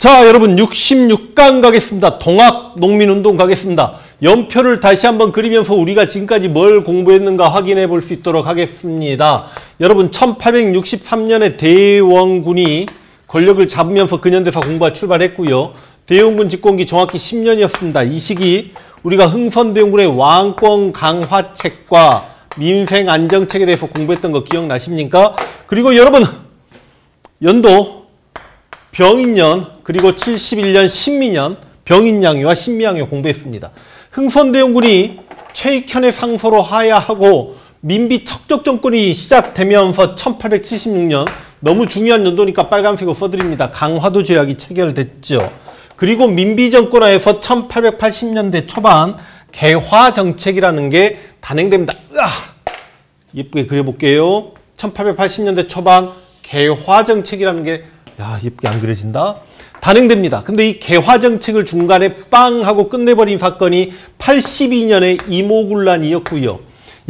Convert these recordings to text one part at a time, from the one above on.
자, 여러분 66강 가겠습니다. 동학농민운동 가겠습니다. 연표를 다시 한번 그리면서 우리가 지금까지 뭘 공부했는가 확인해 볼 수 있도록 하겠습니다. 여러분 1863년에 대원군이 권력을 잡으면서 근현대사 공부가 출발했고요. 대원군 집권기 정확히 10년이었습니다. 이 시기 우리가 흥선대원군의 왕권 강화책과 민생 안정책에 대해서 공부했던 거 기억나십니까? 그리고 여러분 연도 병인년 그리고 71년 신미년 병인양요와 신미양요 공부했습니다. 흥선대원군이 최익현의 상소로 하야하고 민비 척적 정권이 시작되면서 1876년 너무 중요한 연도니까 빨간색으로 써드립니다. 강화도 조약이 체결됐죠. 그리고 민비 정권 하에서 1880년대 초반 개화정책이라는 게 단행됩니다. 예쁘게 그려볼게요. 1880년대 초반 개화정책이라는 게 예쁘게 안 그려진다. 단행됩니다. 근데 이 개화정책을 중간에 빵 하고 끝내버린 사건이 82년에 이모군란이었고요.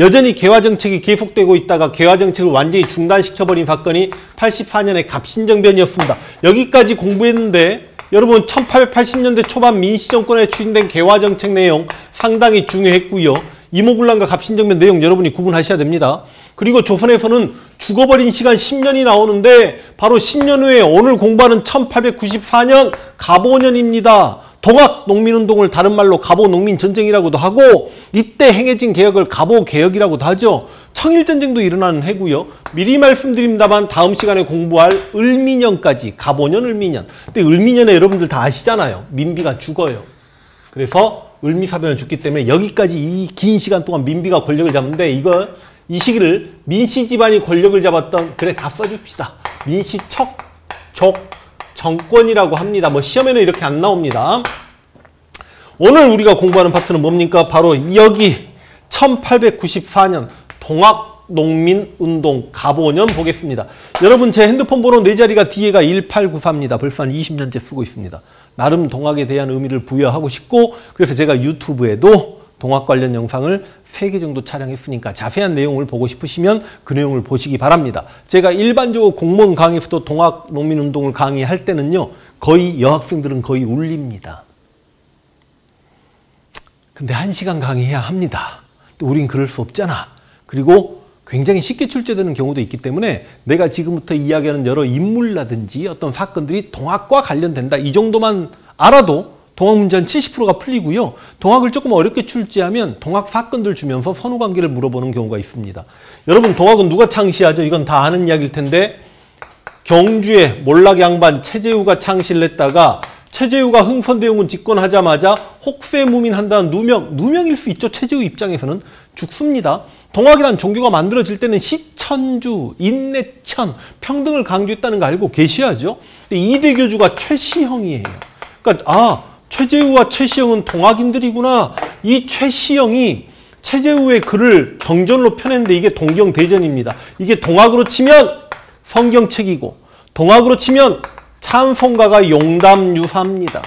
여전히 개화정책이 계속되고 있다가 개화정책을 완전히 중단시켜버린 사건이 84년에 갑신정변이었습니다. 여기까지 공부했는데 여러분 1880년대 초반 민시정권에 추진된 개화정책 내용 상당히 중요했고요. 이모군란과 갑신정변 내용 여러분이 구분하셔야 됩니다. 그리고 조선에서는 죽어버린 시간 10년이 나오는데 바로 10년 후에 오늘 공부하는 1894년 갑오년입니다. 동학농민운동을 다른 말로 갑오농민전쟁이라고도 하고 이때 행해진 개혁을 갑오개혁이라고도 하죠. 청일전쟁도 일어나는 해고요. 미리 말씀드립니다만 다음 시간에 공부할 을미년까지 갑오년 을미년. 근데 을미년에 여러분들 다 아시잖아요. 민비가 죽어요. 그래서 을미사변을 죽기 때문에 여기까지 이 긴 시간 동안 민비가 권력을 잡는데 이 시기를 민씨 집안이 권력을 잡았던 그래 다 써줍시다. 민씨척 정권이라고 합니다. 뭐 시험에는 이렇게 안 나옵니다. 오늘 우리가 공부하는 파트는 뭡니까? 바로 여기 1894년 동학농민운동 갑오년 보겠습니다. 여러분 제 핸드폰 번호 4자리가 뒤에가 1894입니다. 벌써 한 20년째 쓰고 있습니다. 나름 동학에 대한 의미를 부여하고 싶고 그래서 제가 유튜브에도 동학 관련 영상을 3개 정도 촬영했으니까 자세한 내용을 보고 싶으시면 그 내용을 보시기 바랍니다. 제가 일반적으로 공무원 강의에서도 동학농민운동을 강의할 때는요. 거의 여학생들은 거의 울립니다. 근데 1시간 강의해야 합니다. 또 우린 그럴 수 없잖아. 그리고 굉장히 쉽게 출제되는 경우도 있기 때문에 내가 지금부터 이야기하는 여러 인물이라든지 어떤 사건들이 동학과 관련된다. 이 정도만 알아도 동학 문제 한 70%가 풀리고요. 동학을 조금 어렵게 출제하면 동학 사건들 주면서 선후관계를 물어보는 경우가 있습니다. 여러분 동학은 누가 창시하죠? 이건 다 아는 이야기일 텐데 경주에 몰락양반 최재우가 창시를 했다가 최재우가 흥선대원군 집권하자마자 혹세무민한다는 누명일 수 있죠. 최재우 입장에서는 죽습니다. 동학이란 종교가 만들어질 때는 시천주, 인내천, 평등을 강조했다는 거 알고 계셔야죠. 근데 이대 교주가 최시형이에요. 그러니까 최재우와 최시형은 동학인들이구나. 이 최시형이 최재우의 글을 경전으로 펴냈는데 이게 동경대전입니다. 이게 동학으로 치면 성경책이고 동학으로 치면 찬송가가 용담유사입니다.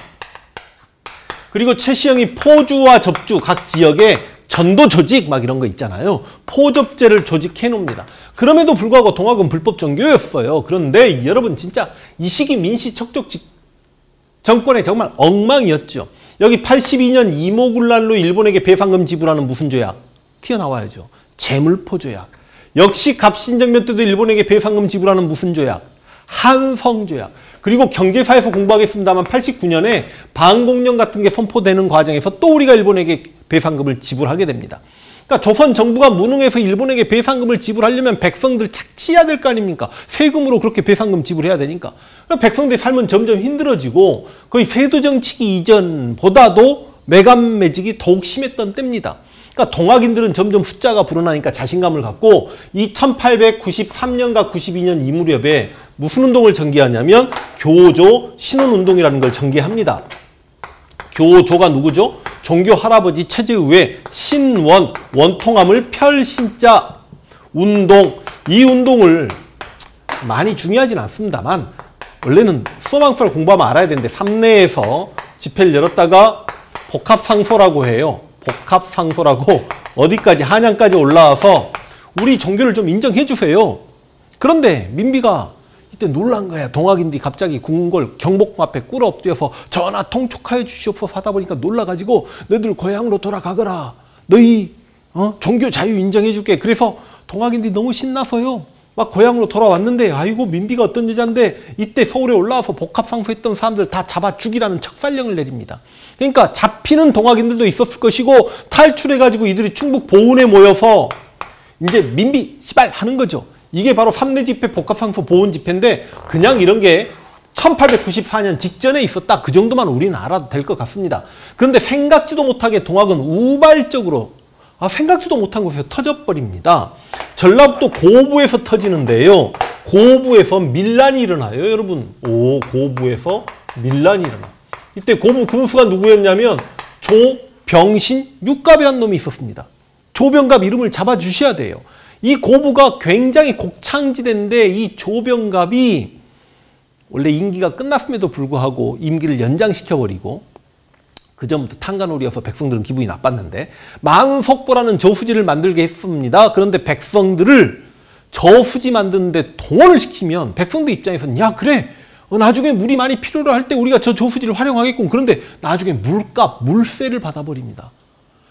그리고 최시형이 포주와 접주 각 지역에 전도 조직 막 이런 거 있잖아요. 포접제를 조직해 놓습니다. 그럼에도 불구하고 동학은 불법 종교였어요. 그런데 여러분 진짜 이 시기 민씨 척적 정권에 정말 엉망이었죠. 여기 82년 이모군란로 일본에게 배상금 지불하는 무슨 조약? 튀어나와야죠. 재물포조약. 역시 갑신정변 때도 일본에게 배상금 지불하는 무슨 조약? 한성조약. 그리고 경제사에서 공부하겠습니다만 89년에 반공령 같은 게 선포되는 과정에서 또 우리가 일본에게 배상금을 지불하게 됩니다. 그러니까 조선 정부가 무능해서 일본에게 배상금을 지불하려면 백성들 착취해야 될 거 아닙니까? 세금으로 그렇게 배상금 지불해야 되니까. 백성들의 삶은 점점 힘들어지고 거의 세도정치기 이전보다도 매감매직이 더욱 심했던 때입니다. 그러니까 동학인들은 점점 숫자가 불어나니까 자신감을 갖고 이 1893년과 92년 이 무렵에 무슨 운동을 전개하냐면 교조 신원운동이라는 걸 전개합니다. 교조가 누구죠? 종교 할아버지 최재우의 신원, 원통함을 펼신자 운동. 이 운동을 많이 중요하진 않습니다만 원래는 수험학설 공부하면 알아야 되는데 삼내에서 집회를 열었다가 복합상소라고 해요. 복합상소라고 어디까지 한양까지 올라와서 우리 종교를 좀 인정해 주세요. 그런데 민비가 이때 놀란 거야. 동학인들이 갑자기 궁궐 경복궁 앞에 꿇어 엎드려서 전하 통촉하여 주시옵소서 하다 보니까 놀라가지고 너희들 고향으로 돌아가거라. 너희 종교 자유 인정해 줄게. 그래서 동학인들이 너무 신나서요. 막 고향으로 돌아왔는데 아이고 민비가 어떤 여잔데 이때 서울에 올라와서 복합상소했던 사람들 다 잡아 죽이라는 척살령을 내립니다. 그러니까 잡히는 동학인들도 있었을 것이고 탈출해가지고 이들이 충북 보은에 모여서 이제 민비 시발 하는 거죠. 이게 바로 3대 집회 복합상소 보은 집회인데 그냥 이런 게 1894년 직전에 있었다. 그 정도만 우리는 알아도 될 것 같습니다. 그런데 생각지도 못하게 동학은 우발적으로 생각지도 못한 곳에서 터져버립니다. 전라북도 고부에서 터지는데요. 고부에서 밀란이 일어나요, 여러분. 고부에서 밀란이 일어나. 이때 고부 군수가 누구였냐면 조병신 육갑이라는 놈이 있었습니다. 조병갑 이름을 잡아주셔야 돼요. 이 고부가 굉장히 곡창지대인데 이 조병갑이 원래 임기가 끝났음에도 불구하고 임기를 연장시켜버리고 그 전부터 탄간오리여서 백성들은 기분이 나빴는데 만석보라는 저수지를 만들게 했습니다. 그런데 백성들을 저수지 만드는데 동원을 시키면 백성들 입장에서는 야 그래 나중에 물이 많이 필요로 할 때 우리가 저 저수지를 활용하겠군. 그런데 나중에 물값, 물세를 받아버립니다.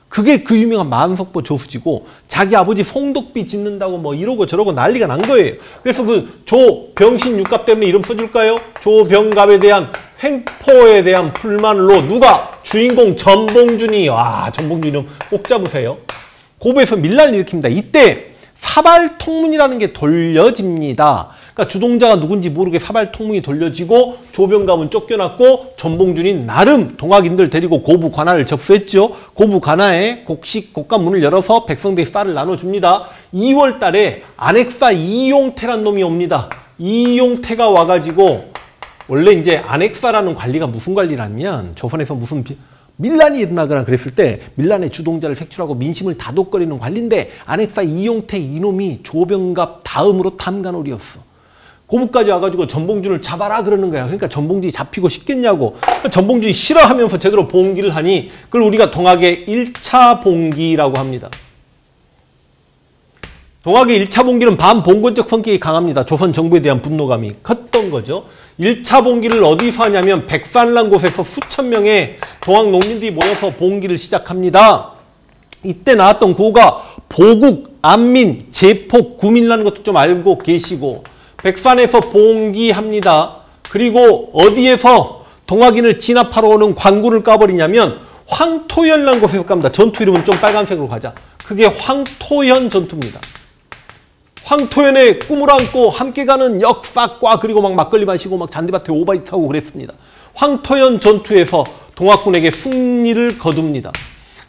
그게 그 유명한 만석보 저수지고 자기 아버지 송덕비 짓는다고 뭐 이러고 저러고 난리가 난 거예요. 그래서 그 조병신 육갑 때문에 이름 써줄까요? 조병갑에 대한 횡포에 대한 불만으로 누가? 주인공 전봉준이. 전봉준 이름 꼭 잡으세요. 고부에서 밀란을 일으킵니다. 이때 사발통문이라는 게 돌려집니다. 그러니까 주동자가 누군지 모르게 사발통문이 돌려지고 조병갑은 쫓겨났고 전봉준이 나름 동학인들 데리고 고부 관아를 접수했죠. 고부 관아에 곡식 곡간문을 열어서 백성들이 쌀을 나눠줍니다. 2월 달에 안핵사 이용태란 놈이 옵니다. 이용태가 와가지고 원래 이제 안핵사라는 관리가 무슨 관리라면 조선에서 무슨 밀란이 일어나거나 그랬을 때 밀란의 주동자를 색출하고 민심을 다독거리는 관리인데 안핵사 이용태 이놈이 조병갑 다음으로 탐관오리였어. 고부까지 와가지고 전봉준을 잡아라 그러는 거야. 그러니까 전봉준이 잡히고 싶겠냐고. 전봉준이 싫어하면서 제대로 봉기를 하니 그걸 우리가 동학의 1차 봉기라고 합니다. 동학의 1차 봉기는 반봉건적 성격이 강합니다. 조선 정부에 대한 분노감이 컸던 거죠. 1차 봉기를 어디서 하냐면 백산란 곳에서 수천 명의 동학 농민들이 모여서 봉기를 시작합니다. 이때 나왔던 구호가 보국, 안민, 제폭, 구민이라는 것도 좀 알고 계시고 백산에서 봉기합니다. 그리고 어디에서 동학인을 진압하러 오는 관군을 까버리냐면 황토현이라는 곳에서 깝니다. 전투 이름은 좀 빨간색으로 가자. 그게 황토현 전투입니다. 황토현의 꿈을 안고 함께 가는 역사과 그리고 막 막걸리 마시고 막 잔디밭에 오바이트 타고 그랬습니다. 황토현 전투에서 동학군에게 승리를 거둡니다.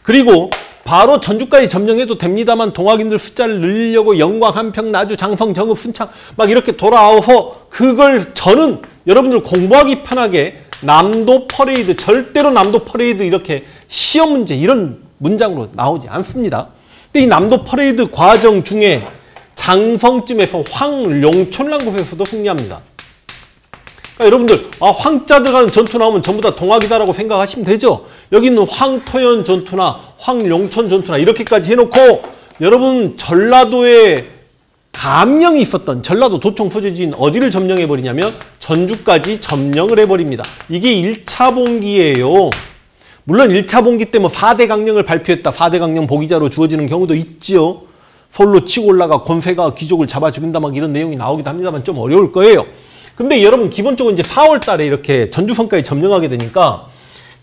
그리고 바로 전주까지 점령해도 됩니다만 동학인들 숫자를 늘리려고 영광, 한평, 나주, 장성, 정읍, 순창 막 이렇게 돌아와서 그걸 저는 여러분들 공부하기 편하게 남도 퍼레이드, 절대로 남도 퍼레이드 이렇게 시험 문제 이런 문장으로 나오지 않습니다. 근데 이 남도 퍼레이드 과정 중에 장성쯤에서 황룡촌이라는 곳에서도 승리합니다. 그러니까 여러분들 황자 들어가는 전투 나오면 전부 다 동학이다라고 생각하시면 되죠. 여기 있는 황토현 전투나 황룡촌 전투나 이렇게까지 해놓고 여러분 전라도에 감령이 있었던 전라도 도청 소재지인 어디를 점령해버리냐면 전주까지 점령을 해버립니다. 이게 1차 봉기예요. 물론 1차 봉기 때 뭐 4대 강령을 발표했다. 4대 강령 복위자로 주어지는 경우도 있지요. 서울로 치고 올라가 권세가 귀족을 잡아 죽인다 막 이런 내용이 나오기도 합니다만 좀 어려울 거예요. 근데 여러분 기본적으로 이제 4월 달에 이렇게 전주성까지 점령하게 되니까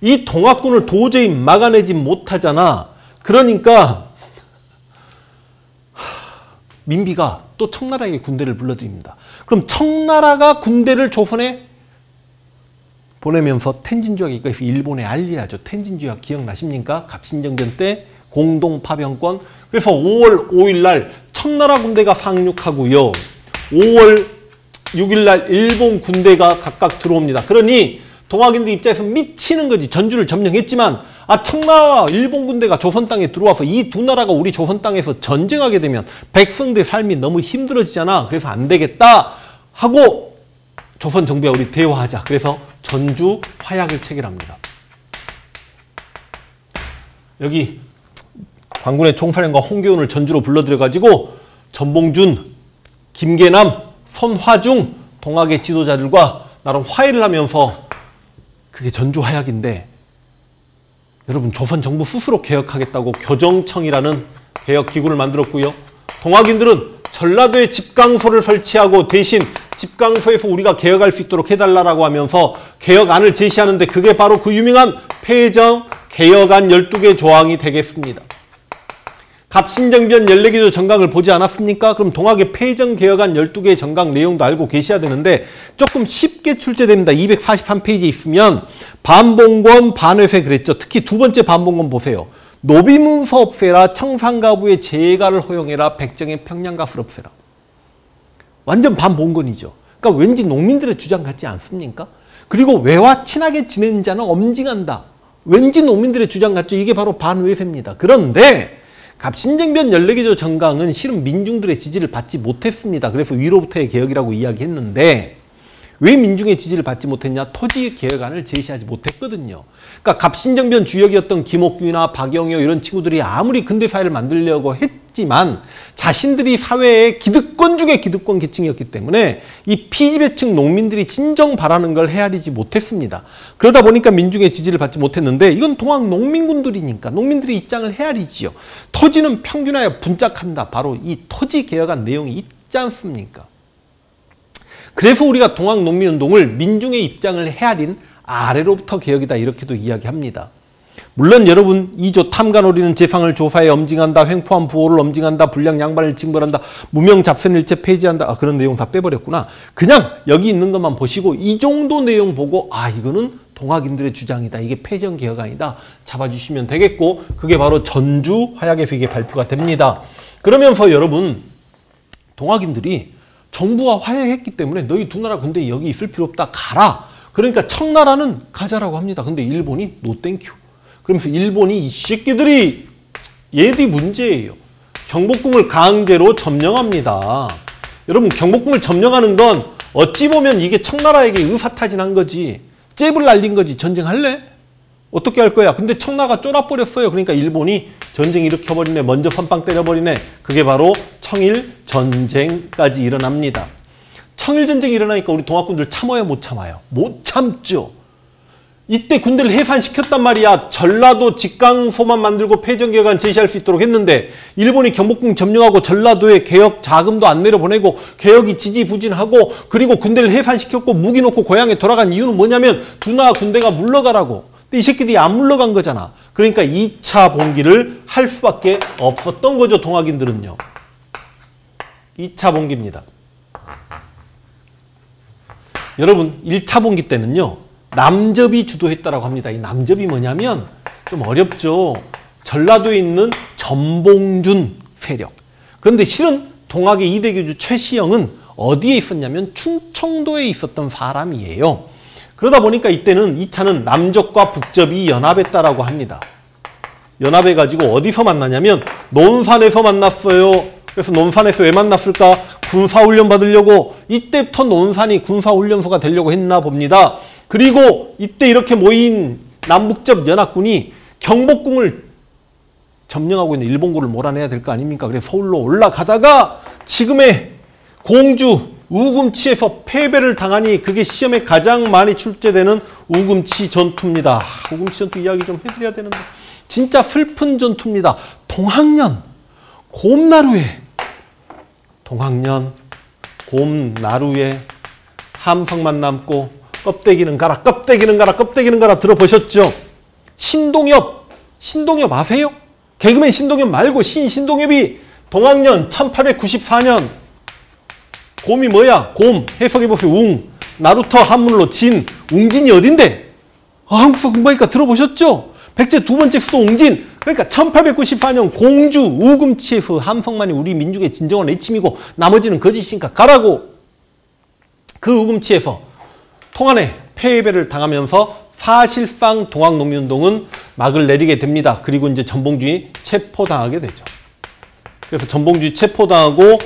이 동학군을 도저히 막아내지 못하잖아. 그러니까 민비가 또 청나라에게 군대를 불러들입니다. 그럼 청나라가 군대를 조선에 보내면서 텐진주약 이거에서 일본에 알려야죠. 텐진주약 기억나십니까? 갑신정변 때 공동파병권. 그래서 5월 5일 날 청나라 군대가 상륙하고요. 5월 6일 날 일본 군대가 각각 들어옵니다. 그러니 동학인들 입장에서 미치는 거지. 전주를 점령했지만 청나라 일본 군대가 조선 땅에 들어와서 이 두 나라가 우리 조선 땅에서 전쟁하게 되면 백성들의 삶이 너무 힘들어지잖아. 그래서 안 되겠다 하고 조선 정부와 우리 대화하자. 그래서 전주 화약을 체결합니다. 여기 관군의 총사령관 홍계훈을 전주로 불러들여가지고 전봉준, 김계남, 선화중, 동학의 지도자들과 나름 화해를 하면서 그게 전주화약인데 여러분 조선 정부 스스로 개혁하겠다고 교정청이라는 개혁기구를 만들었고요. 동학인들은 전라도에 집강소를 설치하고 대신 집강소에서 우리가 개혁할 수 있도록 해달라고 하면서 개혁안을 제시하는데 그게 바로 그 유명한 폐정 개혁안 12개 조항이 되겠습니다. 갑신정변 14개조 정강을 보지 않았습니까? 그럼 동학의 폐정 개혁안 12개 정강 내용도 알고 계셔야 되는데 조금 쉽게 출제됩니다. 243페이지에 있으면 반봉건 반회세 그랬죠. 특히 두 번째 반봉건 보세요. 노비문서 없애라, 청산가부의 재가를 허용해라, 백정의 평양가를 없애라. 완전 반봉건이죠. 그러니까 왠지 농민들의 주장 같지 않습니까? 그리고 외와 친하게 지내는 자는 엄징한다. 왠지 농민들의 주장 같죠. 이게 바로 반외세입니다. 그런데 갑신정변 14개조 정강은 실은 민중들의 지지를 받지 못했습니다. 그래서 위로부터의 개혁이라고 이야기했는데 왜 민중의 지지를 받지 못했냐? 토지 개혁안을 제시하지 못했거든요. 그러니까 갑신정변 주역이었던 김옥규나 박영효 이런 친구들이 아무리 근대사회를 만들려고 했지만 자신들이 사회의 기득권 중에 기득권 계층이었기 때문에 이 피지배층 농민들이 진정 바라는 걸 헤아리지 못했습니다. 그러다 보니까 민중의 지지를 받지 못했는데 이건 동학 농민군들이니까 농민들의 입장을 헤아리지요. 토지는 평균하여 분짝한다. 바로 이 토지 개혁안 내용이 있지 않습니까? 그래서 우리가 동학농민운동을 민중의 입장을 헤아린 아래로부터 개혁이다 이렇게도 이야기합니다. 물론 여러분 2조 탐관오리는 재상을 조사해 엄징한다. 횡포한 부호를 엄징한다. 불량 양반을 징벌한다. 무명 잡선일체 폐지한다. 그런 내용 다 빼버렸구나. 그냥 여기 있는 것만 보시고 이 정도 내용 보고 이거는 동학인들의 주장이다. 이게 폐정개혁안이다. 잡아주시면 되겠고 그게 바로 전주 화약에서 이게 발표가 됩니다. 그러면서 여러분 동학인들이 정부와 화해했기 때문에 너희 두 나라 군대 여기 있을 필요 없다. 가라. 그러니까 청나라는 가자라고 합니다. 근데 일본이 노 땡큐. 그러면서 일본이 이 새끼들이 얘들이 문제예요. 경복궁을 강제로 점령합니다. 여러분 경복궁을 점령하는 건 어찌 보면 이게 청나라에게 의사타진한 거지. 잽을 날린 거지. 전쟁할래? 어떻게 할 거야? 근데 청나라가 쫄아버렸어요. 그러니까 일본이 전쟁 일으켜버리네. 먼저 선빵 때려버리네. 그게 바로 청일전쟁까지 일어납니다. 청일전쟁이 일어나니까 우리 동학군들 참아요? 못 참아요? 못 참죠. 이때 군대를 해산시켰단 말이야. 전라도 직강소만 만들고 폐정개혁안 제시할 수 있도록 했는데 일본이 경복궁 점령하고 전라도에 개혁 자금도 안 내려보내고 개혁이 지지부진하고 그리고 군대를 해산시켰고 무기 놓고 고향에 돌아간 이유는 뭐냐면 두 나라 군대가 물러가라고. 근데 이 새끼들이 안 물러간 거잖아. 그러니까 2차 봉기를 할 수밖에 없었던 거죠. 동학인들은요. 2차 봉기입니다. 여러분 1차 봉기 때는요. 남접이 주도했다라고 합니다. 이 남접이 뭐냐면 좀 어렵죠. 전라도에 있는 전봉준 세력. 그런데 실은 동학의 2대 교주 최시영은 어디에 있었냐면 충청도에 있었던 사람이에요. 그러다 보니까 이때는 2차는 남접과 북접이 연합했다라고 합니다. 연합해가지고 어디서 만나냐면 논산에서 만났어요. 그래서 논산에서 왜 만났을까? 군사훈련 받으려고. 이때부터 논산이 군사훈련소가 되려고 했나 봅니다. 그리고 이때 이렇게 모인 남북접 연합군이 경복궁을 점령하고 있는 일본군을 몰아내야 될 거 아닙니까? 그래서 서울로 올라가다가 지금의 공주 우금치에서 패배를 당하니 그게 시험에 가장 많이 출제되는 우금치 전투입니다. 우금치 전투 이야기 좀 해드려야 되는데 진짜 슬픈 전투입니다. 동학년 곰나루에 동학년 곰나루에 함성만 남고 껍데기는 가라 껍데기는 가라 껍데기는 가라 들어보셨죠? 신동엽 아세요? 개그맨 신동엽 말고 신동엽이 동학년 1894년 곰이 뭐야? 곰 해석해보세요. 웅 나루터 한문으로 진 웅진이 어딘데? 한국사 공부하니까 들어보셨죠? 백제 두 번째 수도 웅진. 그러니까 1894년 공주 우금치에서 함성만이 우리 민족의 진정한 애침이고 나머지는 거짓이니까 가라고. 그 우금치에서 통안에 패배를 당하면서 사실상 동학농민운동은 막을 내리게 됩니다. 그리고 이제 전봉준이 체포당하게 되죠. 그래서 전봉준이 체포당하고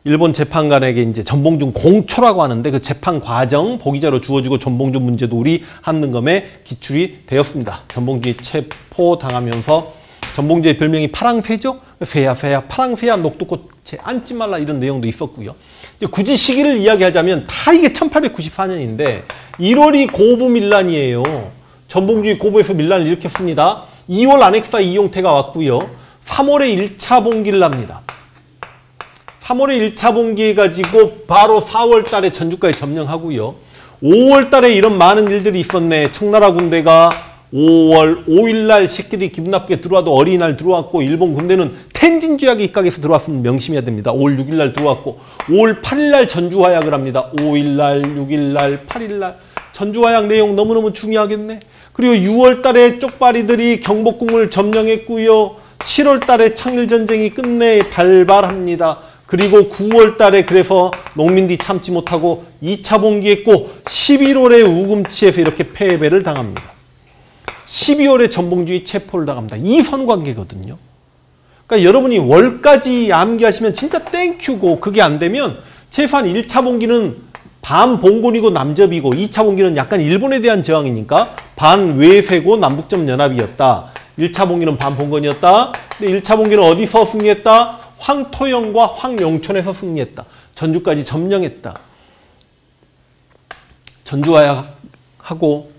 일본 재판관에게 이제 전봉준 공초라고 하는데 그 재판 과정 보기자로 주어지고 전봉준 문제도 우리 한능검에 기출이 되었습니다. 전봉준이 체포당하면서 전봉준의 별명이 파랑새죠. 새야 파랑새야 녹두꽃에 앉지 말라 이런 내용도 있었고요. 굳이 시기를 이야기하자면 다 이게 1894년인데 1월이 고부 밀란이에요. 전봉주의 고부에서 밀란을 일으켰습니다. 2월 안핵사 이용태가 왔고요. 3월에 1차 봉기를 합니다. 3월에 1차 봉기해가지고 바로 4월 달에 전주까지 점령하고요. 5월 달에 이런 많은 일들이 있었네. 청나라 군대가 5월 5일 날 새끼들이 기분 나쁘게 들어와도 어린이날 들어왔고, 일본 군대는 텐진 조약에 입각해서 들어왔으면 명심해야 됩니다. 5월 6일 날 들어왔고, 5월 8일 날 전주 화약을 합니다. 5일 날, 6일 날, 8일 날 전주 화약 내용 너무너무 중요하겠네. 그리고 6월 달에 쪽발이들이 경복궁을 점령했고요. 7월 달에 청일전쟁이 끝내 발발합니다. 그리고 9월 달에 그래서 농민들이 참지 못하고 2차 봉기했고 11월에 우금치에서 이렇게 패배를 당합니다. 12월에 전봉주의 체포를 당합니다. 이 선관계거든요. 그러니까 여러분이 월까지 암기하시면 진짜 땡큐고, 그게 안 되면 최소한 1차 봉기는 반봉건이고 남접이고 2차 봉기는 약간 일본에 대한 저항이니까 반외세고 남북점 연합이었다. 1차 봉기는 반봉건이었다. 근데 1차 봉기는 어디서 승리했다? 황토영과 황영촌에서 승리했다. 전주까지 점령했다. 전주화약하고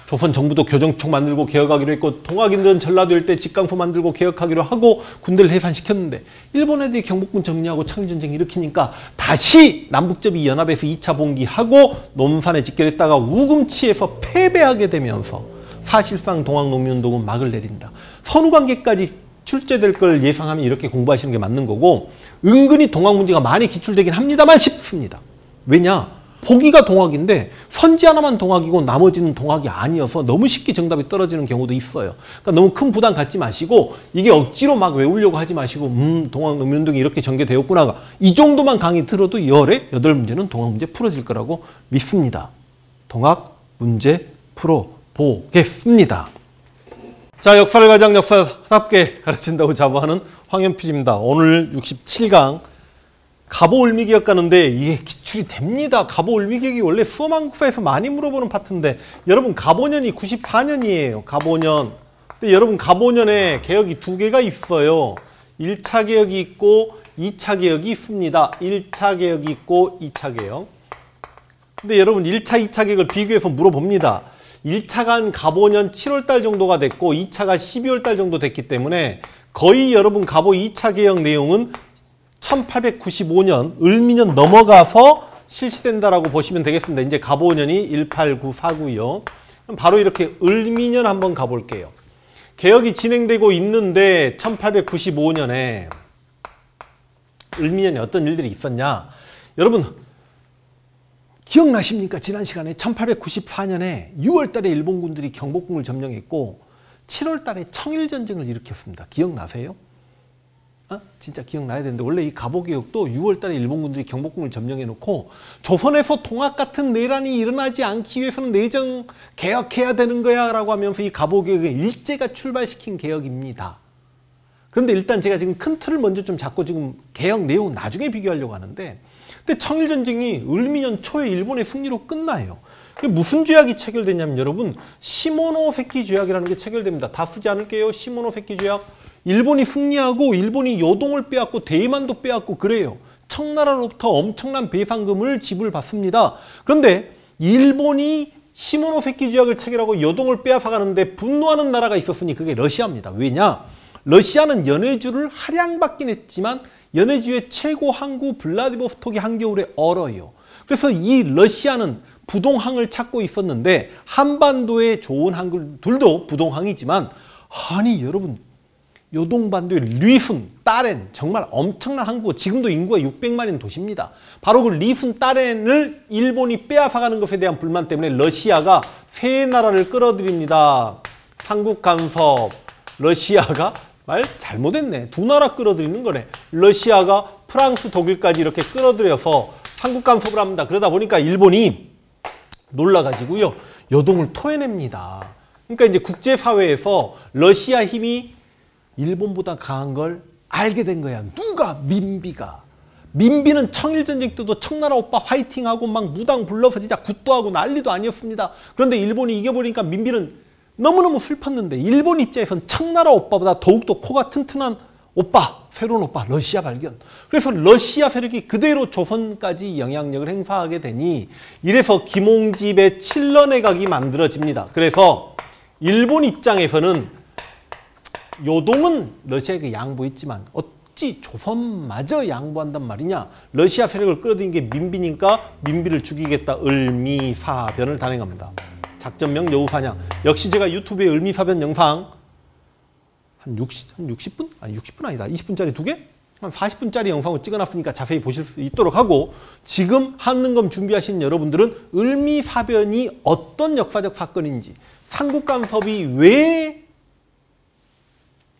조선 정부도 교정청 만들고 개혁하기로 했고, 동학인들은 전라도 일대 직강포 만들고 개혁하기로 하고 군대를 해산시켰는데, 일본 애들이 경복궁 정리하고 청일전쟁 일으키니까 다시 남북접이 연합에서 2차 봉기하고 논산에 집결했다가 우금치에서 패배하게 되면서 사실상 동학농민운동은 막을 내린다. 선후관계까지 출제될 걸 예상하면 이렇게 공부하시는 게 맞는 거고, 은근히 동학 문제가 많이 기출되긴 합니다만 쉽습니다. 왜냐? 보기가 동학인데 선지 하나만 동학이고 나머지는 동학이 아니어서 너무 쉽게 정답이 떨어지는 경우도 있어요. 그러니까 너무 큰 부담 갖지 마시고, 이게 억지로 막 외우려고 하지 마시고, 동학농민운동이 이렇게 전개되었구나, 이 정도만 강의 들어도 열에 8문제는 동학 문제 풀어질 거라고 믿습니다. 동학 문제 풀어보겠습니다. 자, 역사를 가장 역사답게 가르친다고 자부하는 황현필입니다. 오늘 67강 갑오을미기역 가는데 이게 기출이 됩니다. 갑오을미기역이 원래 수험한국사에서 많이 물어보는 파트인데, 여러분 갑오년이 94년이에요. 갑오년. 근데 여러분 갑오년에 개혁이 2개가 있어요. 1차 개혁이 있고 2차 개혁이 있습니다. 1차 개혁이 있고 2차 개혁. 근데 여러분 1차, 2차 개혁을 비교해서 물어봅니다. 1차가 갑오년 7월달 정도가 됐고 2차가 12월달 정도 됐기 때문에 거의 여러분 갑오 2차 개혁 내용은 1895년 을미년 넘어가서 실시된다라고 보시면 되겠습니다. 이제 갑오년이 1894고요. 그럼 바로 이렇게 을미년 한번 가볼게요. 개혁이 진행되고 있는데 1895년에 을미년에 어떤 일들이 있었냐? 여러분 기억나십니까? 지난 시간에 1894년에 6월달에 일본군들이 경복궁을 점령했고 7월달에 청일전쟁을 일으켰습니다. 기억나세요? 진짜 기억나야 되는데, 원래 이 갑오개혁도 6월달에 일본군들이 경복궁을 점령해놓고 조선에서 동학 같은 내란이 일어나지 않기 위해서는 내정 개혁해야 되는 거야 라고 하면서 이 갑오개혁을 일제가 출발시킨 개혁입니다. 그런데 일단 제가 지금 큰 틀을 먼저 좀 잡고 지금 개혁 내용 나중에 비교하려고 하는데, 근데 청일전쟁이 을미년 초에 일본의 승리로 끝나요. 무슨 조약이 체결되냐면 여러분 시모노세키 조약이라는 게 체결됩니다. 다 쓰지 않을게요. 시모노세키 조약. 일본이 승리하고 일본이 요동을 빼앗고 대만도 빼앗고 그래요. 청나라로부터 엄청난 배상금을 지불받습니다. 그런데 일본이 시모노세키 조약을 체결하고 요동을 빼앗아 가는데 분노하는 나라가 있었으니 그게 러시아입니다. 왜냐? 러시아는 연해주를 할양받긴 했지만 연해주의 최고 항구 블라디보스톡이 한겨울에 얼어요. 그래서 이 러시아는 부동항을 찾고 있었는데, 한반도에 좋은 항구들도 부동항이지만, 아니 여러분 요동반도의 리순, 따렌, 정말 엄청난 항구, 지금도 인구가 600만인 도시입니다. 바로 그 리순, 따렌을 일본이 빼앗아가는 것에 대한 불만 때문에 러시아가 세 나라를 끌어들입니다. 삼국 간섭, 러시아가 말 잘못했네. 두 나라 끌어들이는 거네. 러시아가 프랑스, 독일까지 이렇게 끌어들여서 삼국 간섭을 합니다. 그러다 보니까 일본이 놀라가지고요, 요동을 토해냅니다. 그러니까 이제 국제사회에서 러시아 힘이 일본보다 강한 걸 알게 된 거야. 누가? 민비가. 민비는 청일전쟁 때도 청나라 오빠 화이팅하고 막 무당 불러서 진짜 굿도 하고 난리도 아니었습니다. 그런데 일본이 이겨버리니까 민비는 너무너무 슬펐는데, 일본 입장에선 청나라 오빠보다 더욱더 코가 튼튼한 오빠, 새로운 오빠, 러시아 발견. 그래서 러시아 세력이 그대로 조선까지 영향력을 행사하게 되니 이래서 김홍집의 칠러내각이 만들어집니다. 그래서 일본 입장에서는 요동은 러시아에게 양보했지만 어찌 조선마저 양보한단 말이냐. 러시아 세력을 끌어들인 게 민비니까 민비를 죽이겠다. 을미사변을 단행합니다. 작전명 여우사냥. 역시 제가 유튜브에 을미사변 영상 한 60분? 아니 60분 아니다. 20분짜리 2개? 한 40분짜리 영상을 찍어놨으니까 자세히 보실 수 있도록 하고, 지금 한능검 준비하신 여러분들은 을미사변이 어떤 역사적 사건인지, 삼국간섭이 왜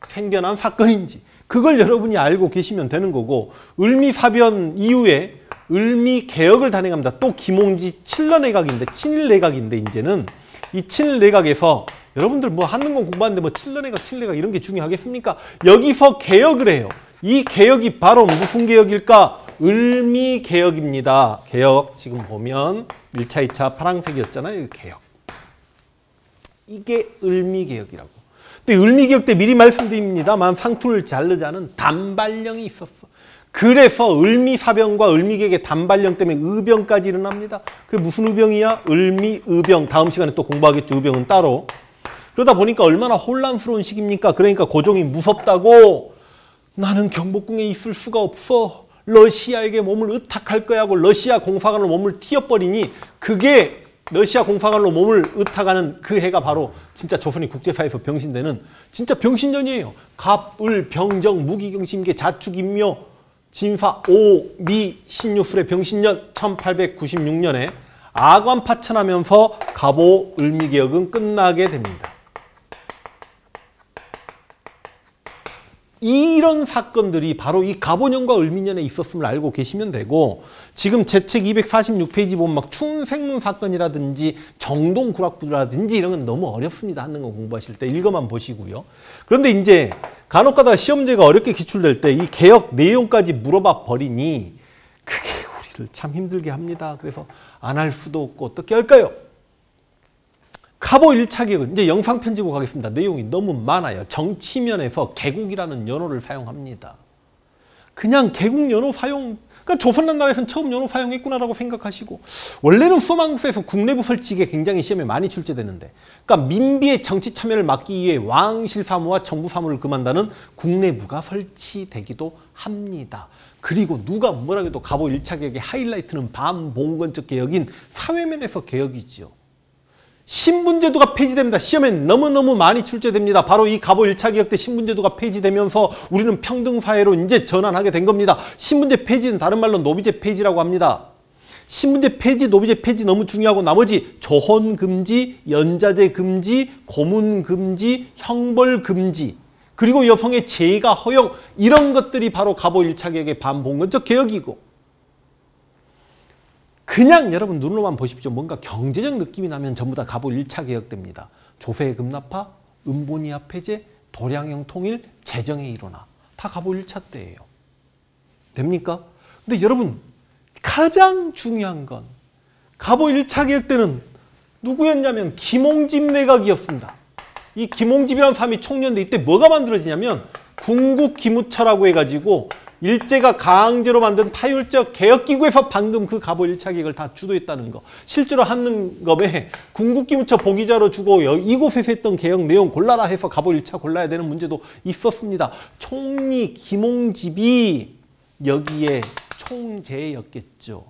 생겨난 사건인지 그걸 여러분이 알고 계시면 되는 거고, 을미사변 이후에 을미개혁을 단행합니다. 또 김홍지 칠러내각인데, 친일내각인데, 이제는 이 친일내각에서 여러분들 뭐 한능검 공부하는데 뭐 칠러내각 이런 게 중요하겠습니까? 여기서 개혁을 해요. 이 개혁이 바로 무슨 개혁일까? 을미개혁입니다. 개혁. 지금 보면 1차, 2차 파란색이었잖아요. 개혁. 이게 을미개혁이라고. 근데 을미개혁 때 미리 말씀드립니다만 상투를 자르자는 단발령이 있었어. 그래서 을미사변과 을미개혁의 단발령 때문에 의병까지 일어납니다. 그게 무슨 의병이야? 을미의병. 다음 시간에 또 공부하겠죠. 의병은 따로. 그러다 보니까 얼마나 혼란스러운 시기입니까? 그러니까 고종이 무섭다고 나는 경복궁에 있을 수가 없어. 러시아에게 몸을 의탁할 거야 하고 러시아 공사관으로 몸을 튀어버리니, 그게 러시아 공사관으로 몸을 의탁하는 그 해가 바로 진짜 조선이 국제사에서 병신되는 진짜 병신년이에요. 갑, 을, 병정, 무기경심계, 자축인묘, 진사, 오, 미, 신유술의 병신년 1896년에 아관 파천하면서 갑오 을미개혁은 끝나게 됩니다. 이런 사건들이 바로 이 갑오년과 을미년에 있었음을 알고 계시면 되고, 지금 제 책 246페이지 보면 막 춘생문 사건이라든지 정동구락부라든지 이런 건 너무 어렵습니다. 한능검 공부하실 때 읽어만 보시고요. 그런데 이제 간혹 가다가 시험제가 어렵게 기출될 때 이 개혁 내용까지 물어봐 버리니 그게 우리를 참 힘들게 합니다. 그래서 안 할 수도 없고 어떻게 할까요? 갑오 1차 개혁은 이제 영상 편집으로 가겠습니다. 내용이 너무 많아요. 정치면에서 개국이라는 연호를 사용합니다. 그냥 개국 연호 사용, 그러니까 조선나라에서는 처음 연호 사용했구나라고 생각하시고, 원래는 수험항수에서 국내부 설치게 굉장히 시험에 많이 출제되는데, 그러니까 민비의 정치 참여를 막기 위해 왕실 사무와 정부 사무를 금한다는 국내부가 설치되기도 합니다. 그리고 누가 뭐라 해도 갑오 1차 개혁의 하이라이트는 반봉건적 개혁인 사회면에서 개혁이죠. 신분제도가 폐지됩니다. 시험에 너무너무 많이 출제됩니다. 바로 이 갑오 1차 개혁 때 신분제도가 폐지되면서 우리는 평등사회로 이제 전환하게 된 겁니다. 신분제 폐지는 다른 말로 노비제 폐지라고 합니다. 신분제 폐지, 노비제 폐지 너무 중요하고, 나머지 조혼금지, 연자제 금지, 고문 금지, 형벌 금지, 그리고 여성의 재가 허용, 이런 것들이 바로 갑오 1차 개혁의 반봉건적 개혁이고, 그냥 여러분 눈으로만 보십시오. 뭔가 경제적 느낌이 나면 전부 다 갑오 1차 개혁됩니다. 조세의 급납화, 음보니아 폐제, 도량형 통일, 재정의 일원화. 다 갑오 1차 때예요. 됩니까? 근데 여러분 가장 중요한 건 갑오 1차 개혁 때는 누구였냐면 김홍집 내각이었습니다. 이 김홍집이라는 사람이 총리인데 이때 뭐가 만들어지냐면 궁국기무처라고 해가지고 일제가 강제로 만든 타율적 개혁기구에서 방금 그 갑오 1차 개혁을 다 주도했다는 거. 실제로 한능검에 궁국기무처 보기자로 주고 이곳에서 했던 개혁 내용 골라라 해서 갑오 1차 골라야 되는 문제도 있었습니다. 총리 김홍집이 여기에 총재였겠죠.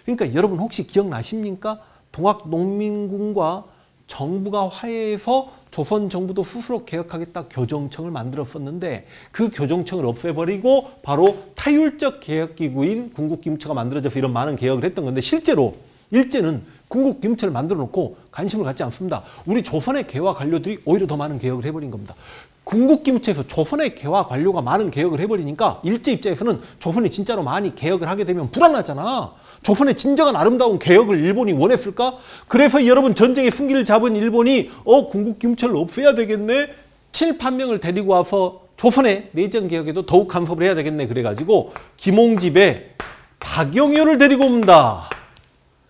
그러니까 여러분 혹시 기억나십니까? 동학농민군과 정부가 화해해서 조선 정부도 스스로 개혁하겠다 교정청을 만들었었는데, 그 교정청을 없애버리고 바로 타율적 개혁기구인 궁국기무처가 만들어져서 이런 많은 개혁을 했던 건데, 실제로 일제는 궁국기무처를 만들어 놓고 관심을 갖지 않습니다. 우리 조선의 개화 관료들이 오히려 더 많은 개혁을 해버린 겁니다. 궁국기무처에서 조선의 개화 관료가 많은 개혁을 해버리니까 일제 입장에서는 조선이 진짜로 많이 개혁을 하게 되면 불안하잖아. 조선의 진정한 아름다운 개혁을 일본이 원했을까? 그래서 여러분 전쟁의 승기를 잡은 일본이 궁국기무처를 없애야 되겠네. 친일판명을 데리고 와서 조선의 내정 개혁에도 더욱 간섭을 해야 되겠네. 그래가지고 김홍집에 박용효를 데리고 옵니다.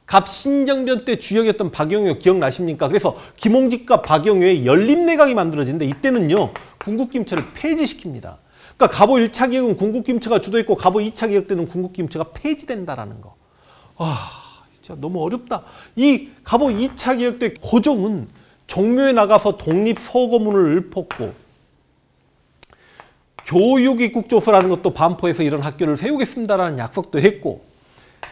갑신정변 때 주역이었던 박용효 기억나십니까? 그래서 김홍집과 박용효의 연립내각이 만들어지는데, 이때는요 궁국기무처를 폐지시킵니다. 그러니까 갑오 1차 개혁은 군국기임처가 주도했고 갑오 2차 개혁 때는 군국기임처가 폐지된다라는 거. 진짜 너무 어렵다. 이 갑오 2차 개혁 때 고종은 종묘에 나가서 독립서거문을 읊었고 교육입국조서라는 것도 반포해서 이런 학교를 세우겠습니다라는 약속도 했고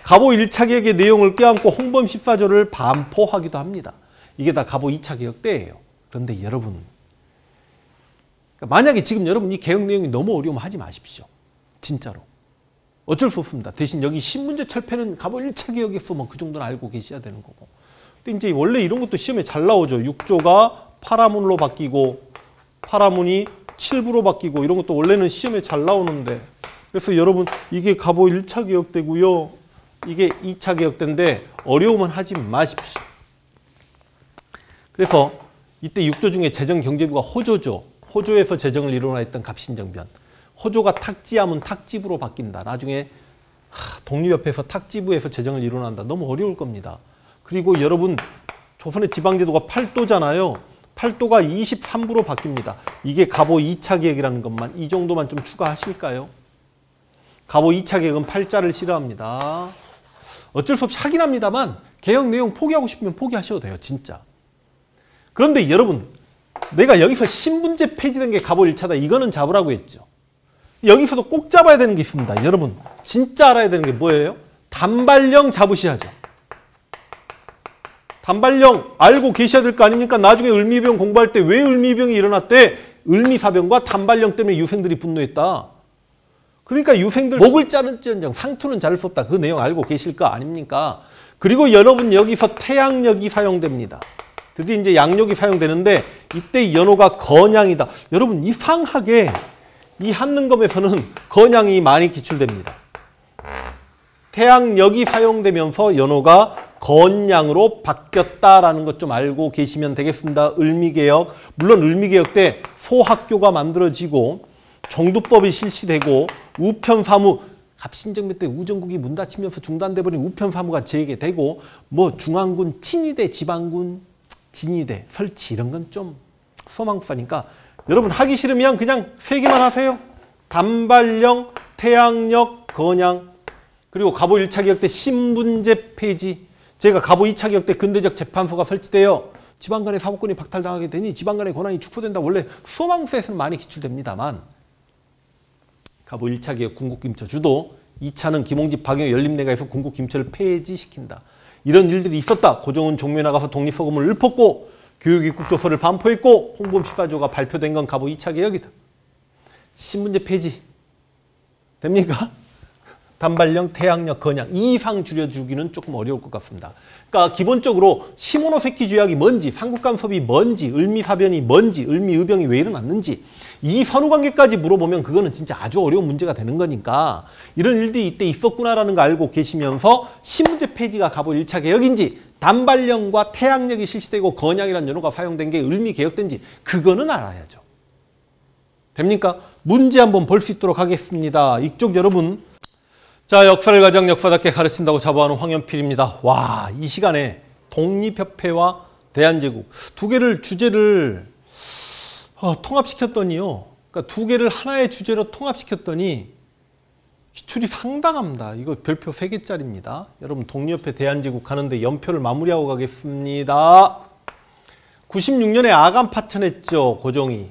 갑오 1차 개혁의 내용을 껴안고 홍범 14조를 반포하기도 합니다. 이게 다 갑오 2차 개혁 때예요. 그런데 여러분, 만약에 지금 여러분 이 개혁 내용이 너무 어려우면 하지 마십시오. 진짜로. 어쩔 수 없습니다. 대신 여기 신문제 철폐는 갑오 1차 개혁에서 뭐 그 정도는 알고 계셔야 되는 거고. 근데 이제 원래 이런 것도 시험에 잘 나오죠. 6조가 파라문으로 바뀌고 파라문이 7부로 바뀌고 이런 것도 원래는 시험에 잘 나오는데, 그래서 여러분 이게 갑오 1차 개혁 때고요. 이게 2차 개혁 때인데 어려우면 하지 마십시오. 그래서 이때 6조 중에 재정경제부가 호조죠. 호조에서 재정을 이뤄냈던 갑신정변. 호조가 탁지하면 탁지부로 바뀐다. 나중에 독립협회에서 탁지부에서 재정을 이뤄낸다. 너무 어려울 겁니다. 그리고 여러분 조선의 지방제도가 8도잖아요. 8도가 23부로 바뀝니다. 이게 갑오 2차 개혁이라는 것만 이 정도만 좀 추가하실까요? 갑오 2차 개혁은 8자를 싫어합니다. 어쩔 수 없이 하긴 합니다만 개혁 내용 포기하고 싶으면 포기하셔도 돼요. 진짜. 그런데 여러분, 내가 여기서 신분제 폐지된 게 갑오 1차다. 이거는 잡으라고 했죠. 여기서도 꼭 잡아야 되는 게 있습니다. 여러분, 진짜 알아야 되는 게 뭐예요? 단발령 잡으셔야죠. 단발령 알고 계셔야 될 거 아닙니까? 나중에 을미병 공부할 때 왜 을미병이 일어났대? 을미사병과 단발령 때문에 유생들이 분노했다. 그러니까 유생들 목을 자를지언정 상투는 자를 수 없다. 그 내용 알고 계실 거 아닙니까? 그리고 여러분 여기서 태양력이 사용됩니다. 드디어 이제 양력이 사용되는데 이때 연호가 건양이다. 여러분 이상하게 이 한능검에서는 건양이 많이 기출됩니다. 태양력이 사용되면서 연호가 건양으로 바뀌었다라는 것 좀 알고 계시면 되겠습니다. 을미개혁, 물론 을미개혁 때 소학교가 만들어지고 정두법이 실시되고 우편사무, 갑신정변 때 우정국이 문 닫히면서 중단돼버린 우편사무가 재개되고 뭐 중앙군, 친위대, 지방군, 진위대 설치 이런 건 좀 소망사니까 여러분 하기 싫으면 그냥 세 개만 하세요. 단발령, 태양력, 건양, 그리고 갑오 1차 개혁 때 신분제 폐지. 제가 갑오 2차 개혁 때 근대적 재판소가 설치되어 지방간의 사법권이 박탈당하게 되니 지방간의 권한이 축소된다. 원래 소망서에서는 많이 기출됩니다만 갑오 1차 개혁 군국기임처 주도, 2차는 김홍집 박영희 연립내각에서 군국기임처를 폐지시킨다. 이런 일들이 있었다. 고종은 종묘에 나가서 독립서거문을 읊었고 교육입국조서를 반포했고 홍범 14조가 발표된 건 갑오 2차 개혁이다. 신분제 폐지 됩니까? 단발령, 태양력, 건양 이 이상 줄여주기는 조금 어려울 것 같습니다. 그러니까 기본적으로 시모노세키 조약이 뭔지, 삼국간섭이 뭔지, 을미사변이 뭔지, 을미의병이 왜 일어났는지 이 선후관계까지 물어보면 그거는 진짜 아주 어려운 문제가 되는 거니까 이런 일들이 이때 있었구나라는 거 알고 계시면서 신분제 폐지가 갑오 1차 개혁인지 단발령과 태양력이 실시되고 건양이라는 연호가 사용된 게 을미개혁된지 그거는 알아야죠. 됩니까? 문제 한번 볼 수 있도록 하겠습니다. 이쪽 여러분, 자, 역사를 가장 역사답게 가르친다고 자부하는 황연필입니다. 와, 이 시간에 독립협회와 대한제국 두 개를 주제를 통합시켰더니요. 그러니까 두 개를 하나의 주제로 통합시켰더니 기출이 상당합니다. 이거 별표 3개짜리입니다. 여러분 독립협회 대한제국 하는데 연표를 마무리하고 가겠습니다. 96년에 아간 파천했죠, 고종이.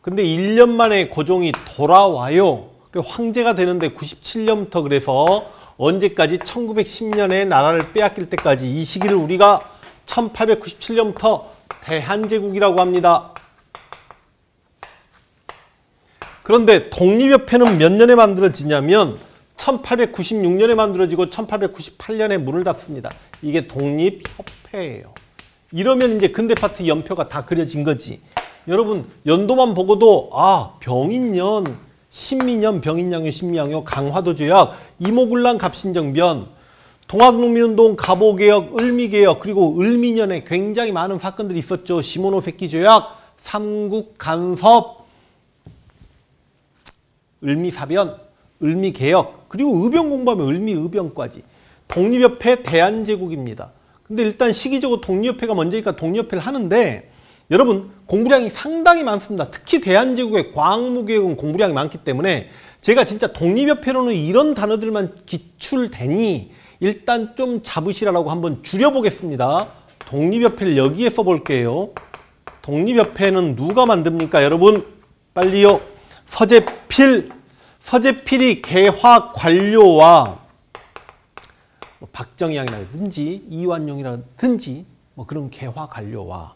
근데 1년 만에 고종이 돌아와요. 황제가 되는데 97년부터 그래서 언제까지 1910년에 나라를 빼앗길 때까지 이 시기를 우리가 1897년부터 대한제국이라고 합니다. 그런데 독립협회는 몇 년에 만들어지냐면 1896년에 만들어지고 1898년에 문을 닫습니다. 이게 독립협회예요. 이러면 이제 근대 파트 연표가 다 그려진 거지. 여러분 연도만 보고도 병인년, 신민년, 병인양요, 신미양요, 강화도 조약, 이모군란 갑신정변, 동학농민운동, 갑오개혁, 을미개혁, 그리고 을미년에 굉장히 많은 사건들이 있었죠. 시모노세키 조약, 삼국간섭, 을미사변, 을미개혁, 그리고 의병 공부하면 을미의병까지. 독립협회 대한제국입니다. 근데 일단 시기적으로 독립협회가 먼저니까 독립협회를 하는데 여러분 공부량이 상당히 많습니다. 특히 대한제국의 과학무교육은 공부량이 많기 때문에 제가 진짜 독립협회로는 이런 단어들만 기출되니 일단 좀 잡으시라고 한번 줄여보겠습니다. 독립협회를 여기에 써볼게요. 독립협회는 누가 만듭니까? 여러분 빨리요. 서재필이 개화 관료와 박정희양이라든지 이완용이라든지 그런 개화 관료와